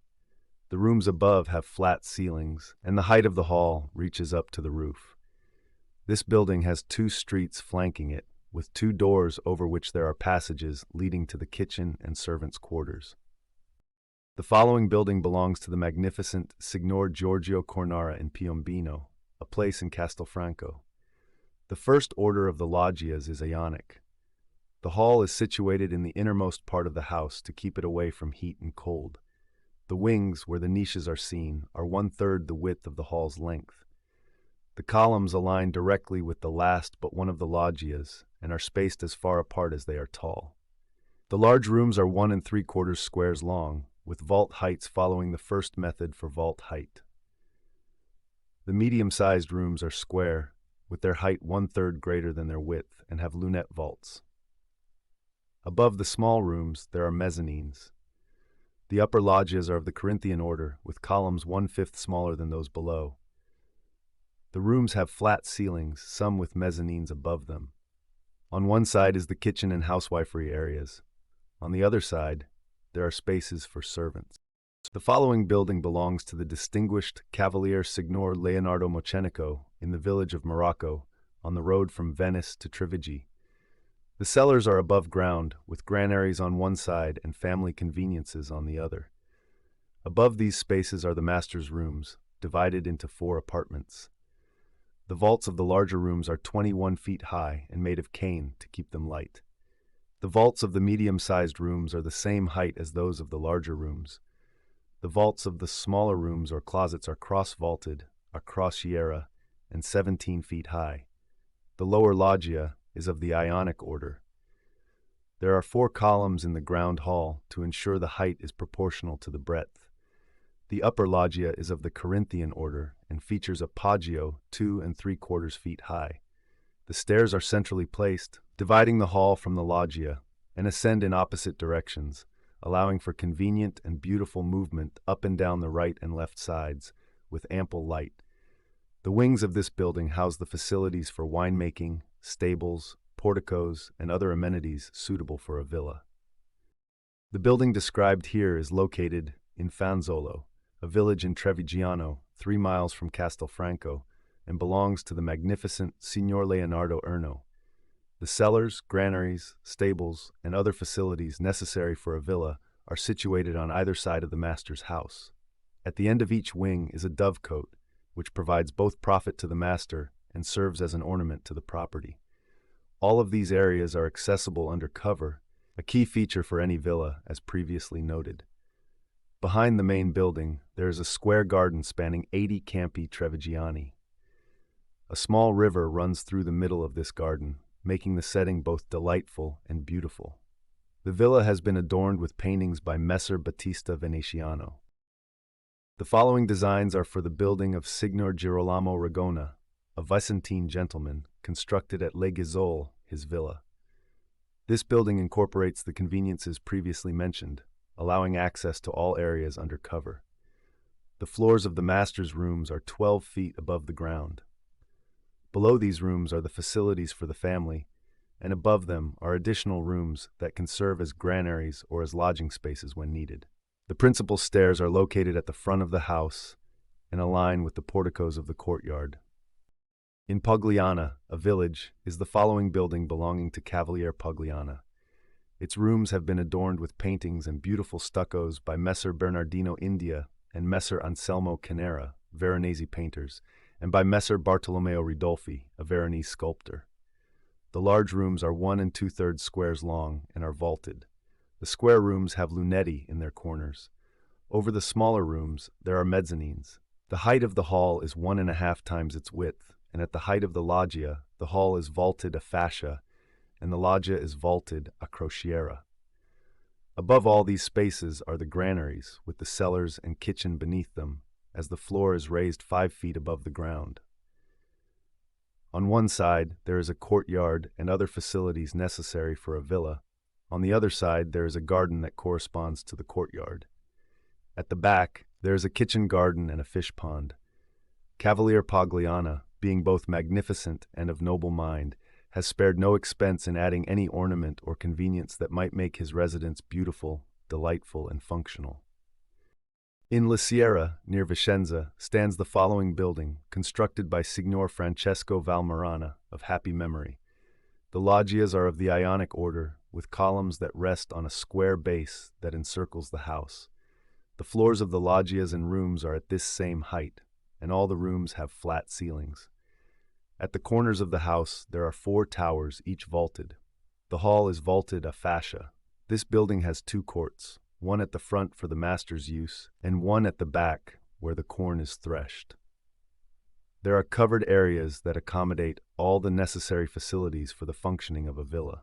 The rooms above have flat ceilings, and the height of the hall reaches up to the roof. This building has 2 streets flanking it, with 2 doors over which there are passages leading to the kitchen and servants' quarters. The following building belongs to the magnificent Signor Giorgio Cornara in Piombino, a place in Castelfranco. The first order of the loggias is Ionic. The hall is situated in the innermost part of the house to keep it away from heat and cold. The wings, where the niches are seen, are 1/3 the width of the hall's length. The columns align directly with the last but one of the loggias and are spaced as far apart as they are tall. The large rooms are 1 3/4 squares long, with vault heights following the first method for vault height. The medium-sized rooms are square, with their height 1/3 greater than their width, and have lunette vaults. Above the small rooms, there are mezzanines. The upper loggias are of the Corinthian order, with columns 1/5 smaller than those below. The rooms have flat ceilings, some with mezzanines above them. On one side is the kitchen and housewifery areas. On the other side, there are spaces for servants. The following building belongs to the distinguished Cavalier Signor Leonardo Mocenico in the village of Morocco, on the road from Venice to Trivigi. The cellars are above ground, with granaries on one side and family conveniences on the other. Above these spaces are the master's rooms, divided into 4 apartments. The vaults of the larger rooms are 21 feet high and made of cane to keep them light. The vaults of the medium-sized rooms are the same height as those of the larger rooms. The vaults of the smaller rooms or closets are cross-vaulted, a crociera, and 17 feet high. The lower loggia is of the Ionic order. There are 4 columns in the ground hall to ensure the height is proportional to the breadth. The upper loggia is of the Corinthian order and features a poggio 2 3/4 feet high. The stairs are centrally placed, dividing the hall from the loggia, and ascend in opposite directions, allowing for convenient and beautiful movement up and down the right and left sides, with ample light. The wings of this building house the facilities for winemaking, stables, porticos, and other amenities suitable for a villa. The building described here is located in Fanzolo, a village in Trevigiano, 3 miles from Castelfranco, and belongs to the magnificent Signor Leonardo Erno. The cellars, granaries, stables, and other facilities necessary for a villa are situated on either side of the master's house. At the end of each wing is a dovecote, which provides both profit to the master and serves as an ornament to the property. All of these areas are accessible under cover, a key feature for any villa, as previously noted. Behind the main building, there is a square garden spanning 80 campi trevigiani. A small river runs through the middle of this garden, making the setting both delightful and beautiful. The villa has been adorned with paintings by Messer Battista Venetiano. The following designs are for the building of Signor Girolamo Ragona, a Vicentine gentleman, constructed at Le Ghizole, his villa. This building incorporates the conveniences previously mentioned, allowing access to all areas under cover. The floors of the master's rooms are 12 feet above the ground. Below these rooms are the facilities for the family, and above them are additional rooms that can serve as granaries or as lodging spaces when needed. The principal stairs are located at the front of the house and align with the porticos of the courtyard. In Pogliana, a village, is the following building belonging to Cavalier Pogliana. Its rooms have been adorned with paintings and beautiful stuccos by Messer Bernardino India and Messer Anselmo Canera, Veronese painters, and by Messer Bartolomeo Ridolfi, a Veronese sculptor. The large rooms are 1 2/3 squares long and are vaulted. The square rooms have lunetti in their corners. Over the smaller rooms, there are mezzanines. The height of the hall is 1.5 times its width, and at the height of the loggia, the hall is vaulted a fascia, and the loggia is vaulted a crociera. Above all these spaces are the granaries, with the cellars and kitchen beneath them, as the floor is raised 5 feet above the ground. On one side, there is a courtyard and other facilities necessary for a villa. On the other side, there is a garden that corresponds to the courtyard. At the back, there is a kitchen garden and a fish pond. Cavalier Pagliana, being both magnificent and of noble mind, has spared no expense in adding any ornament or convenience that might make his residence beautiful, delightful, and functional. In La Sierra, near Vicenza, stands the following building, constructed by Signor Francesco Valmarana, of happy memory. The loggias are of the Ionic order, with columns that rest on a square base that encircles the house. The floors of the loggias and rooms are at this same height, and all the rooms have flat ceilings. At the corners of the house, there are 4 towers, each vaulted. The hall is vaulted a fascia. This building has 2 courts, one at the front for the master's use, and one at the back where the corn is threshed. There are covered areas that accommodate all the necessary facilities for the functioning of a villa.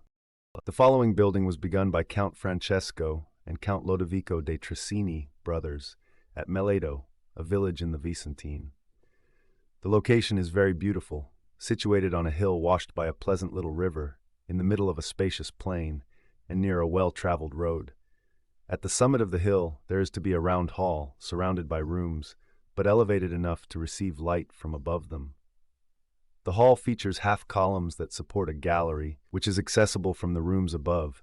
The following building was begun by Count Francesco and Count Lodovico de Trissini, brothers, at Meledo, a village in the Vicentine. The location is very beautiful, situated on a hill washed by a pleasant little river, in the middle of a spacious plain, and near a well-traveled road. At the summit of the hill, there is to be a round hall, surrounded by rooms, but elevated enough to receive light from above them. The hall features half columns that support a gallery, which is accessible from the rooms above.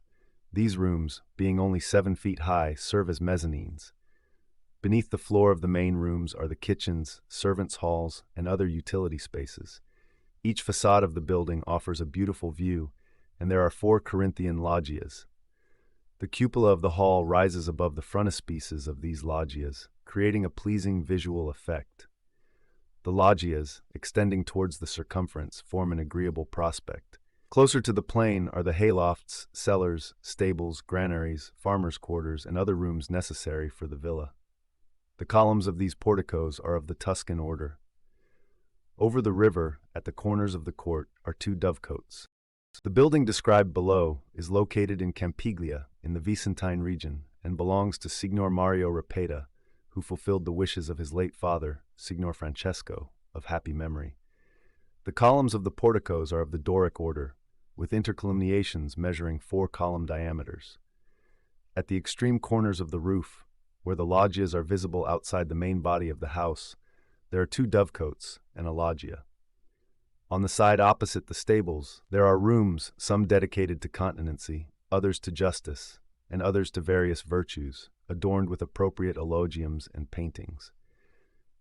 These rooms, being only 7 feet high, serve as mezzanines. Beneath the floor of the main rooms are the kitchens, servants' halls, and other utility spaces. Each facade of the building offers a beautiful view, and there are 4 Corinthian loggias. The cupola of the hall rises above the frontispieces of these loggias, creating a pleasing visual effect. The loggias, extending towards the circumference, form an agreeable prospect. Closer to the plain are the haylofts, cellars, stables, granaries, farmers' quarters, and other rooms necessary for the villa. The columns of these porticos are of the Tuscan order. Over the river, at the corners of the court, are 2 dovecotes. The building described below is located in Campiglia, in the Vicentine region, and belongs to Signor Mario Rapeta, who fulfilled the wishes of his late father, Signor Francesco, of happy memory. The columns of the porticos are of the Doric order, with intercolumniations measuring 4 column diameters. At the extreme corners of the roof, where the loggias are visible outside the main body of the house, there are 2 dovecotes and a loggia. On the side opposite the stables, there are rooms, some dedicated to continency, others to justice, and others to various virtues, adorned with appropriate elogiums and paintings.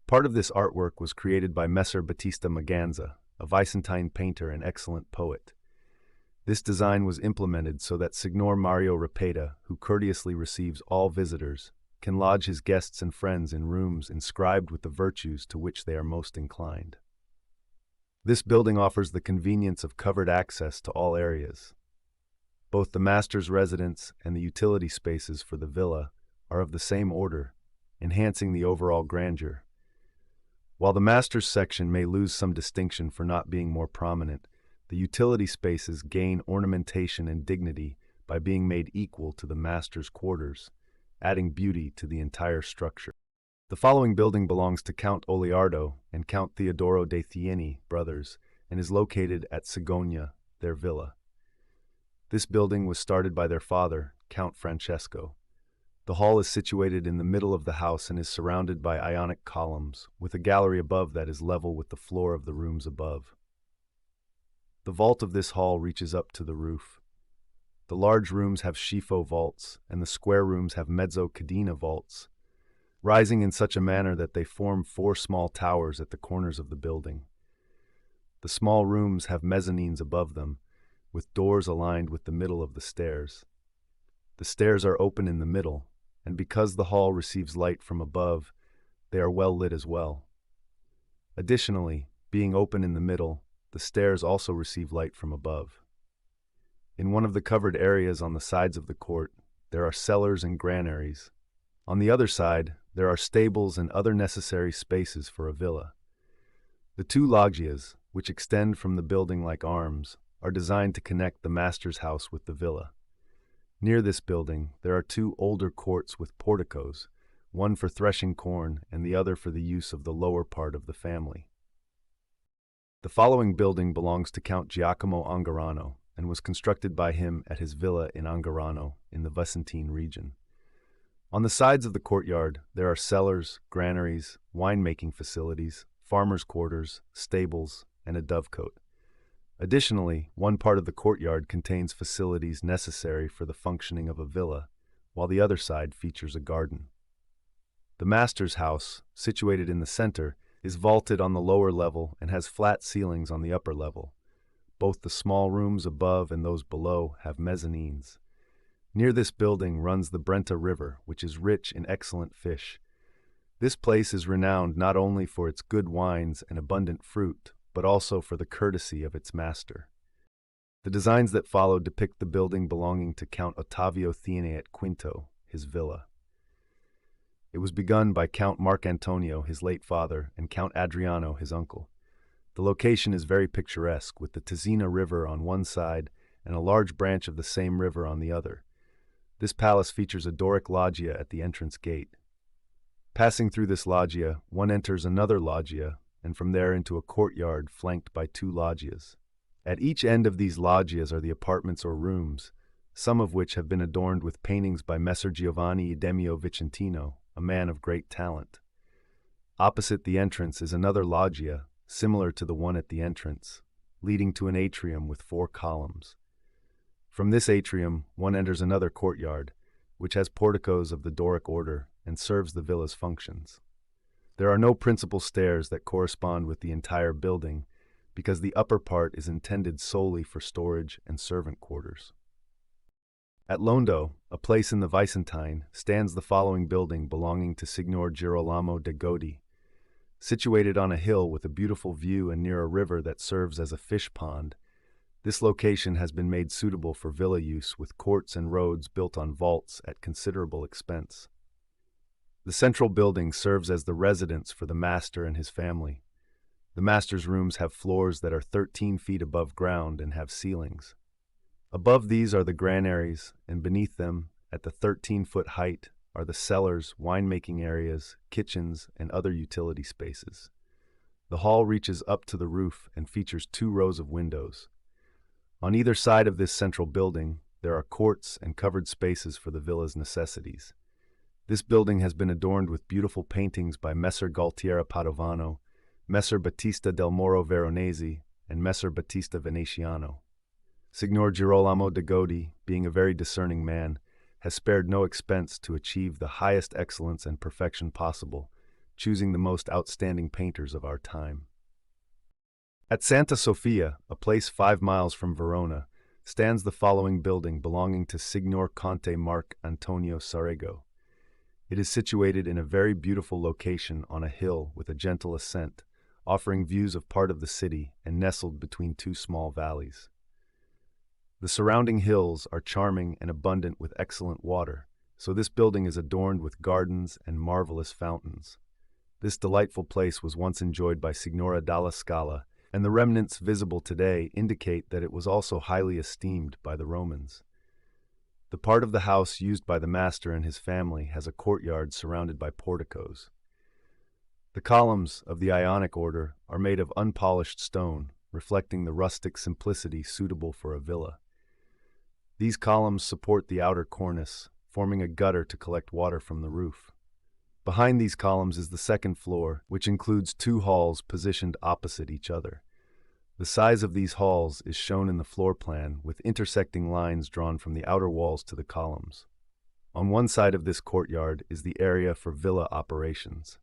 Part of this artwork was created by Messer Battista Maganza, a Vicentine painter and excellent poet. This design was implemented so that Signor Mario Rapeta, who courteously receives all visitors, can lodge his guests and friends in rooms inscribed with the virtues to which they are most inclined. This building offers the convenience of covered access to all areas. Both the master's residence and the utility spaces for the villa are of the same order, enhancing the overall grandeur. While the master's section may lose some distinction for not being more prominent, the utility spaces gain ornamentation and dignity by being made equal to the master's quarters, adding beauty to the entire structure. The following building belongs to Count Oliardo and Count Theodoro de Thiene, brothers, and is located at Sigogna, their villa. This building was started by their father, Count Francesco. The hall is situated in the middle of the house and is surrounded by Ionic columns, with a gallery above that is level with the floor of the rooms above. The vault of this hall reaches up to the roof. The large rooms have schifo vaults, and the square rooms have mezzo cadena vaults, rising in such a manner that they form 4 small towers at the corners of the building. The small rooms have mezzanines above them, with doors aligned with the middle of the stairs. The stairs are open in the middle, and because the hall receives light from above, they are well lit as well. Additionally, being open in the middle, the stairs also receive light from above. In one of the covered areas on the sides of the court, there are cellars and granaries. On the other side, there are stables and other necessary spaces for a villa. The 2 loggias, which extend from the building like arms, are designed to connect the master's house with the villa. Near this building, there are 2 older courts with porticos, one for threshing corn and the other for the use of the lower part of the family. The following building belongs to Count Giacomo Angarano and was constructed by him at his villa in Angarano in the Vicentine region. On the sides of the courtyard, there are cellars, granaries, winemaking facilities, farmers' quarters, stables, and a dovecote. Additionally, one part of the courtyard contains facilities necessary for the functioning of a villa, while the other side features a garden. The master's house, situated in the center, is vaulted on the lower level and has flat ceilings on the upper level. Both the small rooms above and those below have mezzanines. Near this building runs the Brenta River, which is rich in excellent fish. This place is renowned not only for its good wines and abundant fruit, but also for the courtesy of its master. The designs that follow depict the building belonging to Count Ottavio Thiene at Quinto, his villa. It was begun by Count Marcantonio, his late father, and Count Adriano, his uncle. The location is very picturesque, with the Tizzina River on one side and a large branch of the same river on the other. This palace features a Doric loggia at the entrance gate. Passing through this loggia, one enters another loggia, and from there into a courtyard flanked by two loggias. At each end of these loggias are the apartments or rooms, some of which have been adorned with paintings by Messer Giovanni Idemio Vicentino, a man of great talent. Opposite the entrance is another loggia, similar to the one at the entrance, leading to an atrium with 4 columns. From this atrium, one enters another courtyard, which has porticos of the Doric order and serves the villa's functions. There are no principal stairs that correspond with the entire building, because the upper part is intended solely for storage and servant quarters. At Londo, a place in the Vicentine, stands the following building belonging to Signor Girolamo de' Godi. Situated on a hill with a beautiful view and near a river that serves as a fish pond, this location has been made suitable for villa use with courts and roads built on vaults at considerable expense. The central building serves as the residence for the master and his family. The master's rooms have floors that are 13 feet above ground and have ceilings. Above these are the granaries, and beneath them, at the 13-foot height, are the cellars, winemaking areas, kitchens, and other utility spaces. The hall reaches up to the roof and features 2 rows of windows. On either side of this central building, there are courts and covered spaces for the villa's necessities. This building has been adorned with beautiful paintings by Messer Gualtiero Padovano, Messer Battista del Moro Veronese, and Messer Battista Venetiano. Signor Girolamo de' Godi, being a very discerning man, has spared no expense to achieve the highest excellence and perfection possible, choosing the most outstanding painters of our time. At Santa Sofia, a place 5 miles from Verona, stands the following building belonging to Signor Conte Marc Antonio Sarego. It is situated in a very beautiful location on a hill with a gentle ascent, offering views of part of the city and nestled between 2 small valleys. The surrounding hills are charming and abundant with excellent water, so this building is adorned with gardens and marvelous fountains. This delightful place was once enjoyed by Signora dalla Scala, and the remnants visible today indicate that it was also highly esteemed by the Romans. The part of the house used by the master and his family has a courtyard surrounded by porticos. The columns of the Ionic order are made of unpolished stone, reflecting the rustic simplicity suitable for a villa. These columns support the outer cornice, forming a gutter to collect water from the roof. Behind these columns is the second floor, which includes 2 halls positioned opposite each other. The size of these halls is shown in the floor plan, with intersecting lines drawn from the outer walls to the columns. On one side of this courtyard is the area for villa operations.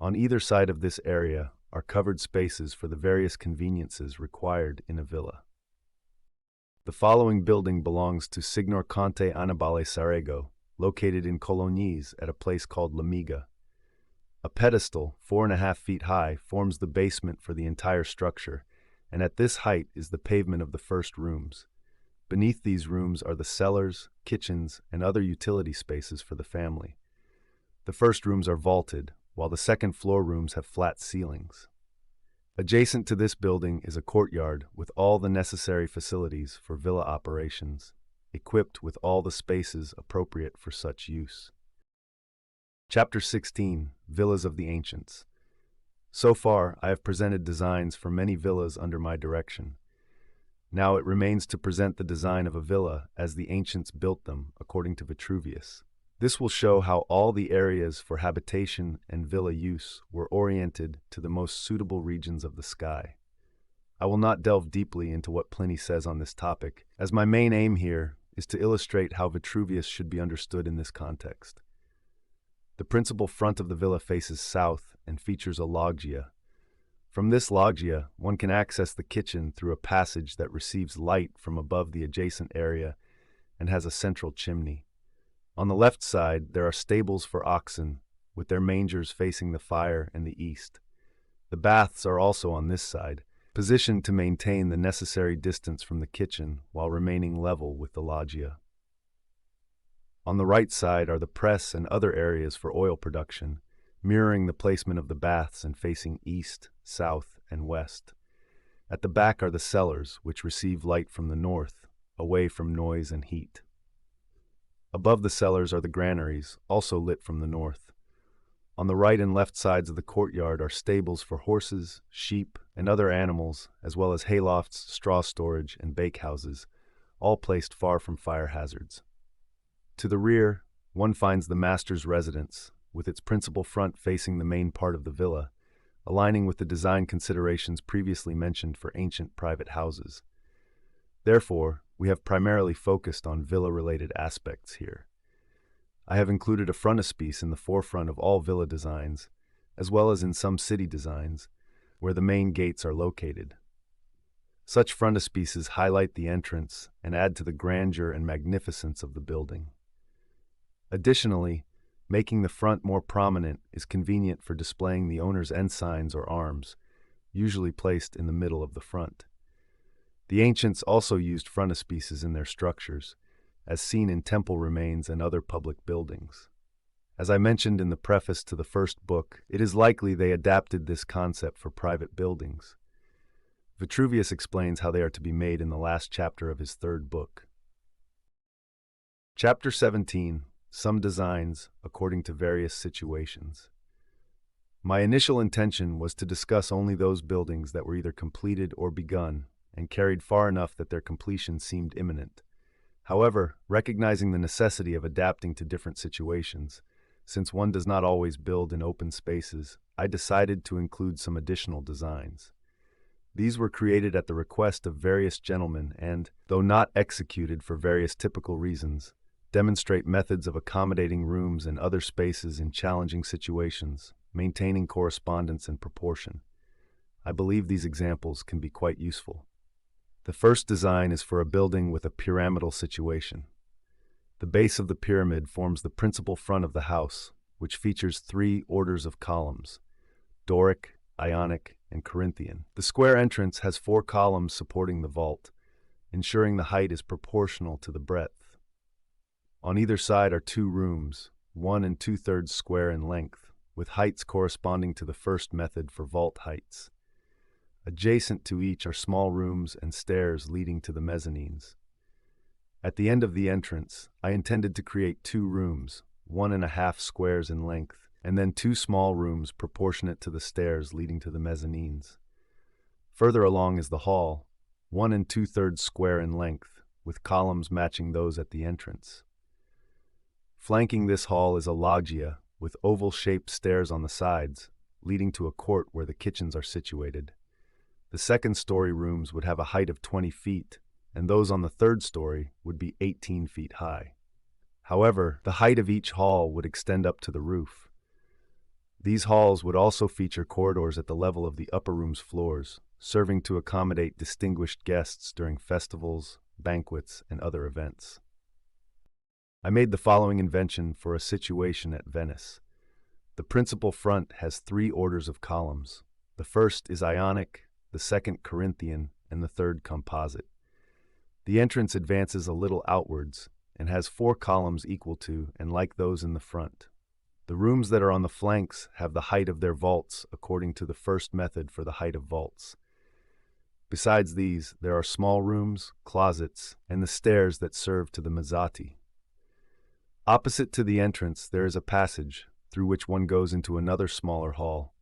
On either side of this area are covered spaces for the various conveniences required in a villa. The following building belongs to Signor Conte Annibale Sarego, located in Colognese at a place called La Miga. A pedestal, 4.5 feet high, forms the basement for the entire structure, and at this height is the pavement of the first rooms. Beneath these rooms are the cellars, kitchens, and other utility spaces for the family. The first rooms are vaulted, while the second floor rooms have flat ceilings. Adjacent to this building is a courtyard with all the necessary facilities for villa operations, equipped with all the spaces appropriate for such use. Chapter 16, Villas of the Ancients. So far, I have presented designs for many villas under my direction. Now it remains to present the design of a villa as the ancients built them, according to Vitruvius. This will show how all the areas for habitation and villa use were oriented to the most suitable regions of the sky. I will not delve deeply into what Pliny says on this topic, as my main aim here is to illustrate how Vitruvius should be understood in this context. The principal front of the villa faces south and features a loggia. From this loggia, one can access the kitchen through a passage that receives light from above the adjacent area and has a central chimney. On the left side, there are stables for oxen, with their mangers facing the fire and the east. The baths are also on this side, positioned to maintain the necessary distance from the kitchen while remaining level with the loggia. On the right side are the press and other areas for oil production, mirroring the placement of the baths and facing east, south, and west. At the back are the cellars, which receive light from the north, away from noise and heat. Above the cellars are the granaries, also lit from the north. On the right and left sides of the courtyard are stables for horses, sheep, and other animals, as well as haylofts, straw storage, and bakehouses, all placed far from fire hazards. To the rear, one finds the master's residence, with its principal front facing the main part of the villa, aligning with the design considerations previously mentioned for ancient private houses. Therefore, we have primarily focused on villa-related aspects here. I have included a frontispiece in the forefront of all villa designs, as well as in some city designs, where the main gates are located. Such frontispieces highlight the entrance and add to the grandeur and magnificence of the building. Additionally, making the front more prominent is convenient for displaying the owner's ensigns or arms, usually placed in the middle of the front. The ancients also used frontispieces in their structures, as seen in temple remains and other public buildings. As I mentioned in the preface to the first book, it is likely they adapted this concept for private buildings. Vitruvius explains how they are to be made in the last chapter of his third book. Chapter 17, Some Designs According to Various Situations. My initial intention was to discuss only those buildings that were either completed or begun, and carried far enough that their completion seemed imminent. However, recognizing the necessity of adapting to different situations, since one does not always build in open spaces, I decided to include some additional designs. These were created at the request of various gentlemen and, though not executed for various typical reasons, demonstrate methods of accommodating rooms and other spaces in challenging situations, maintaining correspondence and proportion. I believe these examples can be quite useful. The first design is for a building with a pyramidal situation. The base of the pyramid forms the principal front of the house, which features 3 orders of columns: Doric, Ionic, and Corinthian. The square entrance has 4 columns supporting the vault, ensuring the height is proportional to the breadth. On either side are 2 rooms, 1 2/3 square in length, with heights corresponding to the first method for vault heights. Adjacent to each are small rooms and stairs leading to the mezzanines. At the end of the entrance, I intended to create 2 rooms, 1 1/2 squares in length, and then 2 small rooms proportionate to the stairs leading to the mezzanines. Further along is the hall, 1 2/3 square in length, with columns matching those at the entrance. Flanking this hall is a loggia, with oval-shaped stairs on the sides, leading to a court where the kitchens are situated. The second-story rooms would have a height of 20 feet, and those on the third story would be 18 feet high. However, the height of each hall would extend up to the roof. These halls would also feature corridors at the level of the upper room's floors, serving to accommodate distinguished guests during festivals, banquets, and other events. I made the following invention for a situation at Venice. The principal front has 3 orders of columns. The first is Ionic, the second Corinthian, and the third composite. The entrance advances a little outwards and has 4 columns equal to and like those in the front. The rooms that are on the flanks have the height of their vaults according to the first method for the height of vaults. Besides these, there are small rooms, closets, and the stairs that serve to the mezzati. Opposite to the entrance, there is a passage, through which one goes into another smaller hall,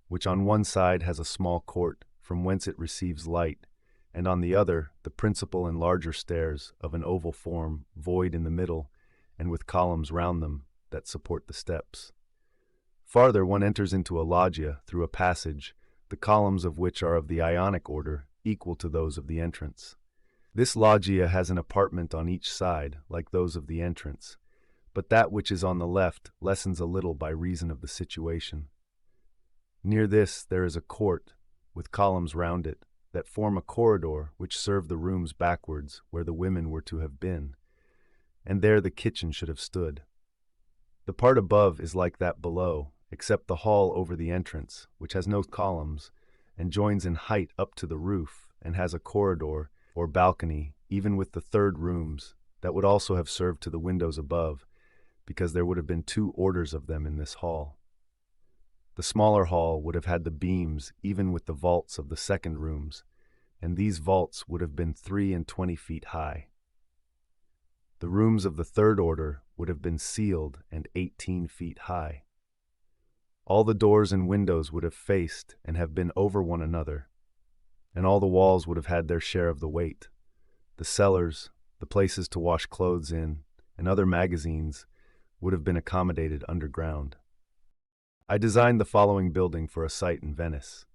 which on one side has a small court from whence it receives light, and on the other the principal and larger stairs of an oval form, void in the middle, and with columns round them that support the steps. Farther, one enters into a loggia through a passage, the columns of which are of the Ionic order, equal to those of the entrance. This loggia has an apartment on each side, like those of the entrance, but that which is on the left lessens a little by reason of the situation. Near this there is a court, with columns round it, that form a corridor which serve the rooms backwards where the women were to have been, and there the kitchen should have stood. The part above is like that below, except the hall over the entrance, which has no columns, and joins in height up to the roof, and has a corridor, or balcony, even with the third rooms, that would also have served to the windows above, because there would have been 2 orders of them in this hall. The smaller hall would have had the beams even with the vaults of the second rooms, and these vaults would have been 23 feet high. The rooms of the third order would have been sealed and 18 feet high. All the doors and windows would have faced and have been over one another, and all the walls would have had their share of the weight. The cellars, the places to wash clothes in, and other magazines would have been accommodated underground. I designed the following building for a site in Venice.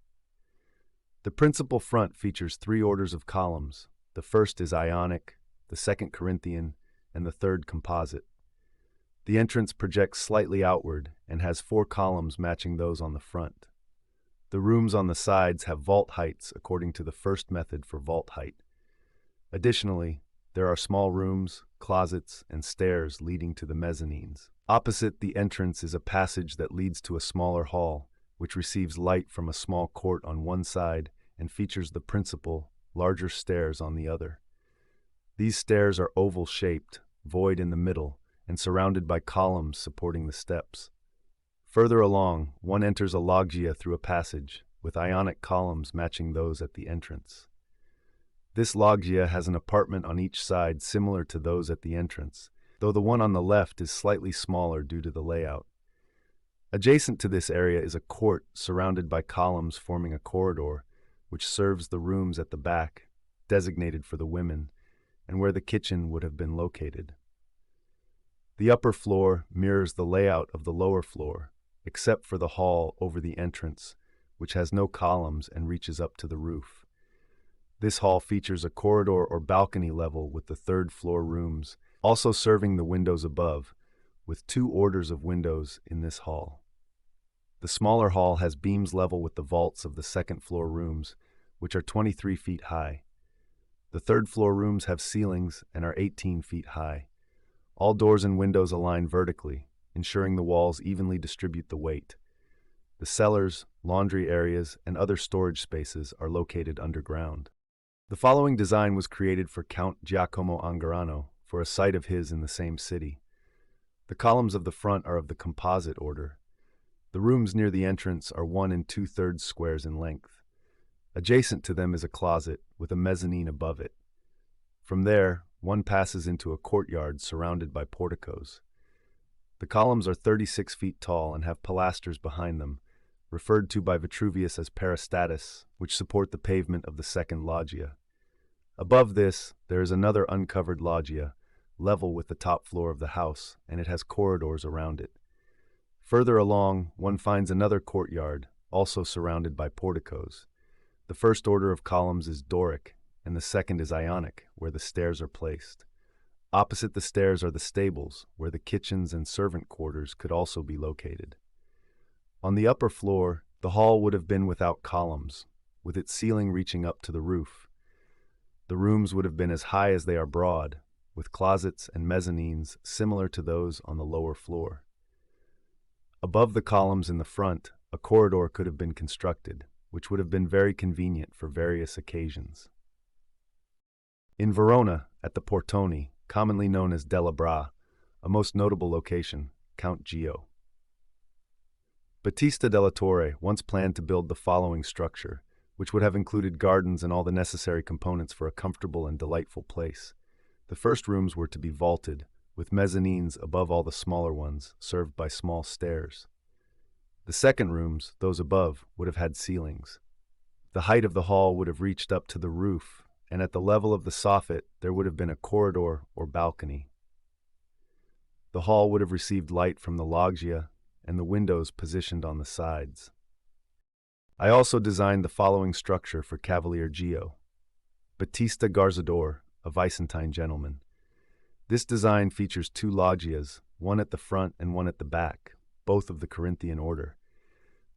The principal front features 3 orders of columns. The first is Ionic, the second Corinthian, and the third Composite. The entrance projects slightly outward and has 4 columns matching those on the front. The rooms on the sides have vault heights according to the first method for vault height. Additionally, there are small rooms, closets, and stairs leading to the mezzanines. Opposite the entrance is a passage that leads to a smaller hall, which receives light from a small court on one side and features the principal, larger stairs on the other. These stairs are oval-shaped, void in the middle, and surrounded by columns supporting the steps. Further along, one enters a loggia through a passage, with Ionic columns matching those at the entrance. This loggia has an apartment on each side similar to those at the entrance, though the one on the left is slightly smaller due to the layout. Adjacent to this area is a court surrounded by columns forming a corridor, which serves the rooms at the back, designated for the women, and where the kitchen would have been located. The upper floor mirrors the layout of the lower floor, except for the hall over the entrance, which has no columns and reaches up to the roof. This hall features a corridor or balcony level with the third floor rooms, also serving the windows above, with 2 orders of windows in this hall. The smaller hall has beams level with the vaults of the second floor rooms, which are 23 feet high. The third floor rooms have ceilings and are 18 feet high. All doors and windows align vertically, ensuring the walls evenly distribute the weight. The cellars, laundry areas, and other storage spaces are located underground. The following design was created for Count Giacomo Angarano for a site of his in the same city. The columns of the front are of the composite order. The rooms near the entrance are 1 2/3 squares in length. Adjacent to them is a closet with a mezzanine above it. From there, one passes into a courtyard surrounded by porticos. The columns are 36 feet tall and have pilasters behind them, referred to by Vitruvius as peristatus, which support the pavement of the second loggia. Above this, there is another uncovered loggia, level with the top floor of the house, and it has corridors around it. Further along, one finds another courtyard, also surrounded by porticos. The first order of columns is Doric, and the second is Ionic, where the stairs are placed. Opposite the stairs are the stables, where the kitchens and servant quarters could also be located. On the upper floor, the hall would have been without columns, with its ceiling reaching up to the roof. The rooms would have been as high as they are broad, with closets and mezzanines similar to those on the lower floor. Above the columns in the front, a corridor could have been constructed, which would have been very convenient for various occasions. In Verona, at the Portone, commonly known as Della Bra, a most notable location, Count Gio Battista della Torre once planned to build the following structure, which would have included gardens and all the necessary components for a comfortable and delightful place. The first rooms were to be vaulted, with mezzanines above all the smaller ones, served by small stairs. The second rooms, those above, would have had ceilings. The height of the hall would have reached up to the roof, and at the level of the soffit there would have been a corridor or balcony. The hall would have received light from the loggia and the windows positioned on the sides. I also designed the following structure for Cavalier Gio. Battista Garzador, a Byzantine gentleman. This design features two loggias, one at the front and one at the back, both of the Corinthian order.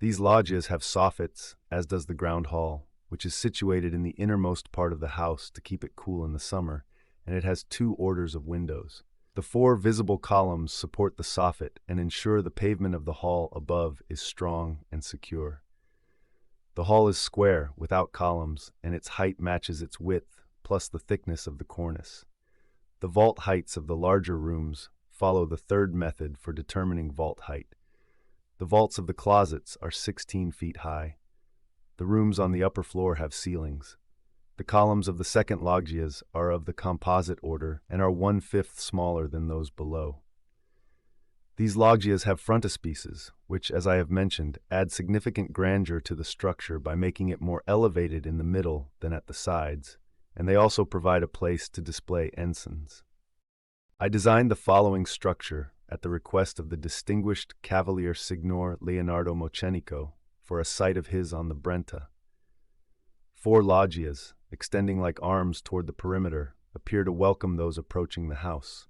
These loggias have soffits, as does the ground hall, which is situated in the innermost part of the house to keep it cool in the summer, and it has two orders of windows. The four visible columns support the soffit and ensure the pavement of the hall above is strong and secure. The hall is square, without columns, and its height matches its width, plus the thickness of the cornice. The vault heights of the larger rooms follow the third method for determining vault height. The vaults of the closets are 16 feet high. The rooms on the upper floor have ceilings. The columns of the second loggias are of the composite order and are 1/5 smaller than those below. These loggias have frontispieces, which, as I have mentioned, add significant grandeur to the structure by making it more elevated in the middle than at the sides, and they also provide a place to display ensigns. I designed the following structure at the request of the distinguished Cavalier Signor Leonardo Mocenico for a site of his on the Brenta. 4 loggias, extending like arms toward the perimeter, appear to welcome those approaching the house.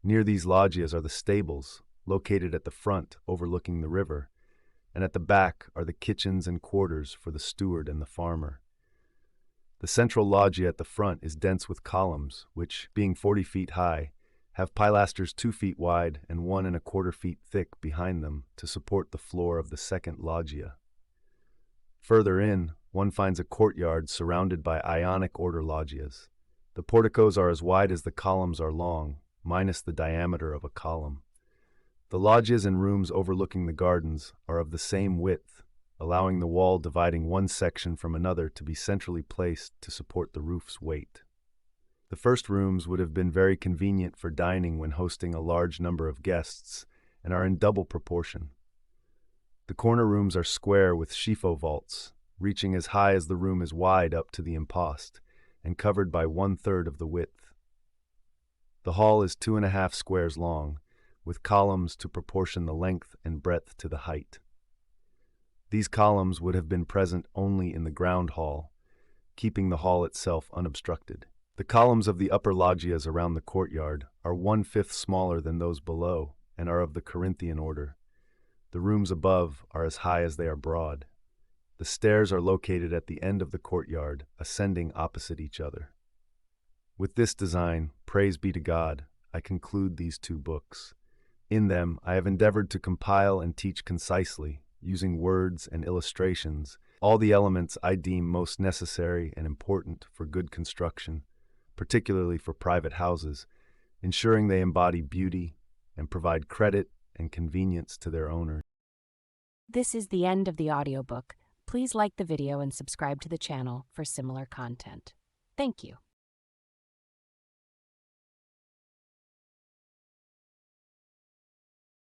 Near these loggias are the stables, located at the front overlooking the river, and at the back are the kitchens and quarters for the steward and the farmer. The central loggia at the front is dense with columns, which, being 40 feet high, have pilasters 2 feet wide and 1¼ feet thick behind them to support the floor of the second loggia. Further in, one finds a courtyard surrounded by Ionic order loggias. The porticos are as wide as the columns are long, minus the diameter of a column. The loggias and rooms overlooking the gardens are of the same width, allowing the wall dividing one section from another to be centrally placed to support the roof's weight. The first rooms would have been very convenient for dining when hosting a large number of guests and are in double proportion. The corner rooms are square with schifo vaults, reaching as high as the room is wide up to the impost, and covered by 1/3 of the width. The hall is 2½ squares long, with columns to proportion the length and breadth to the height. These columns would have been present only in the ground hall, keeping the hall itself unobstructed. The columns of the upper loggias around the courtyard are 1/5 smaller than those below and are of the Corinthian order. The rooms above are as high as they are broad. The stairs are located at the end of the courtyard, ascending opposite each other. With this design, praise be to God, I conclude these 2 books. In them, I have endeavored to compile and teach concisely, using words and illustrations, all the elements I deem most necessary and important for good construction, particularly for private houses, ensuring they embody beauty and provide credit and convenience to their owners. This is the end of the audiobook. Please like the video and subscribe to the channel for similar content. Thank you.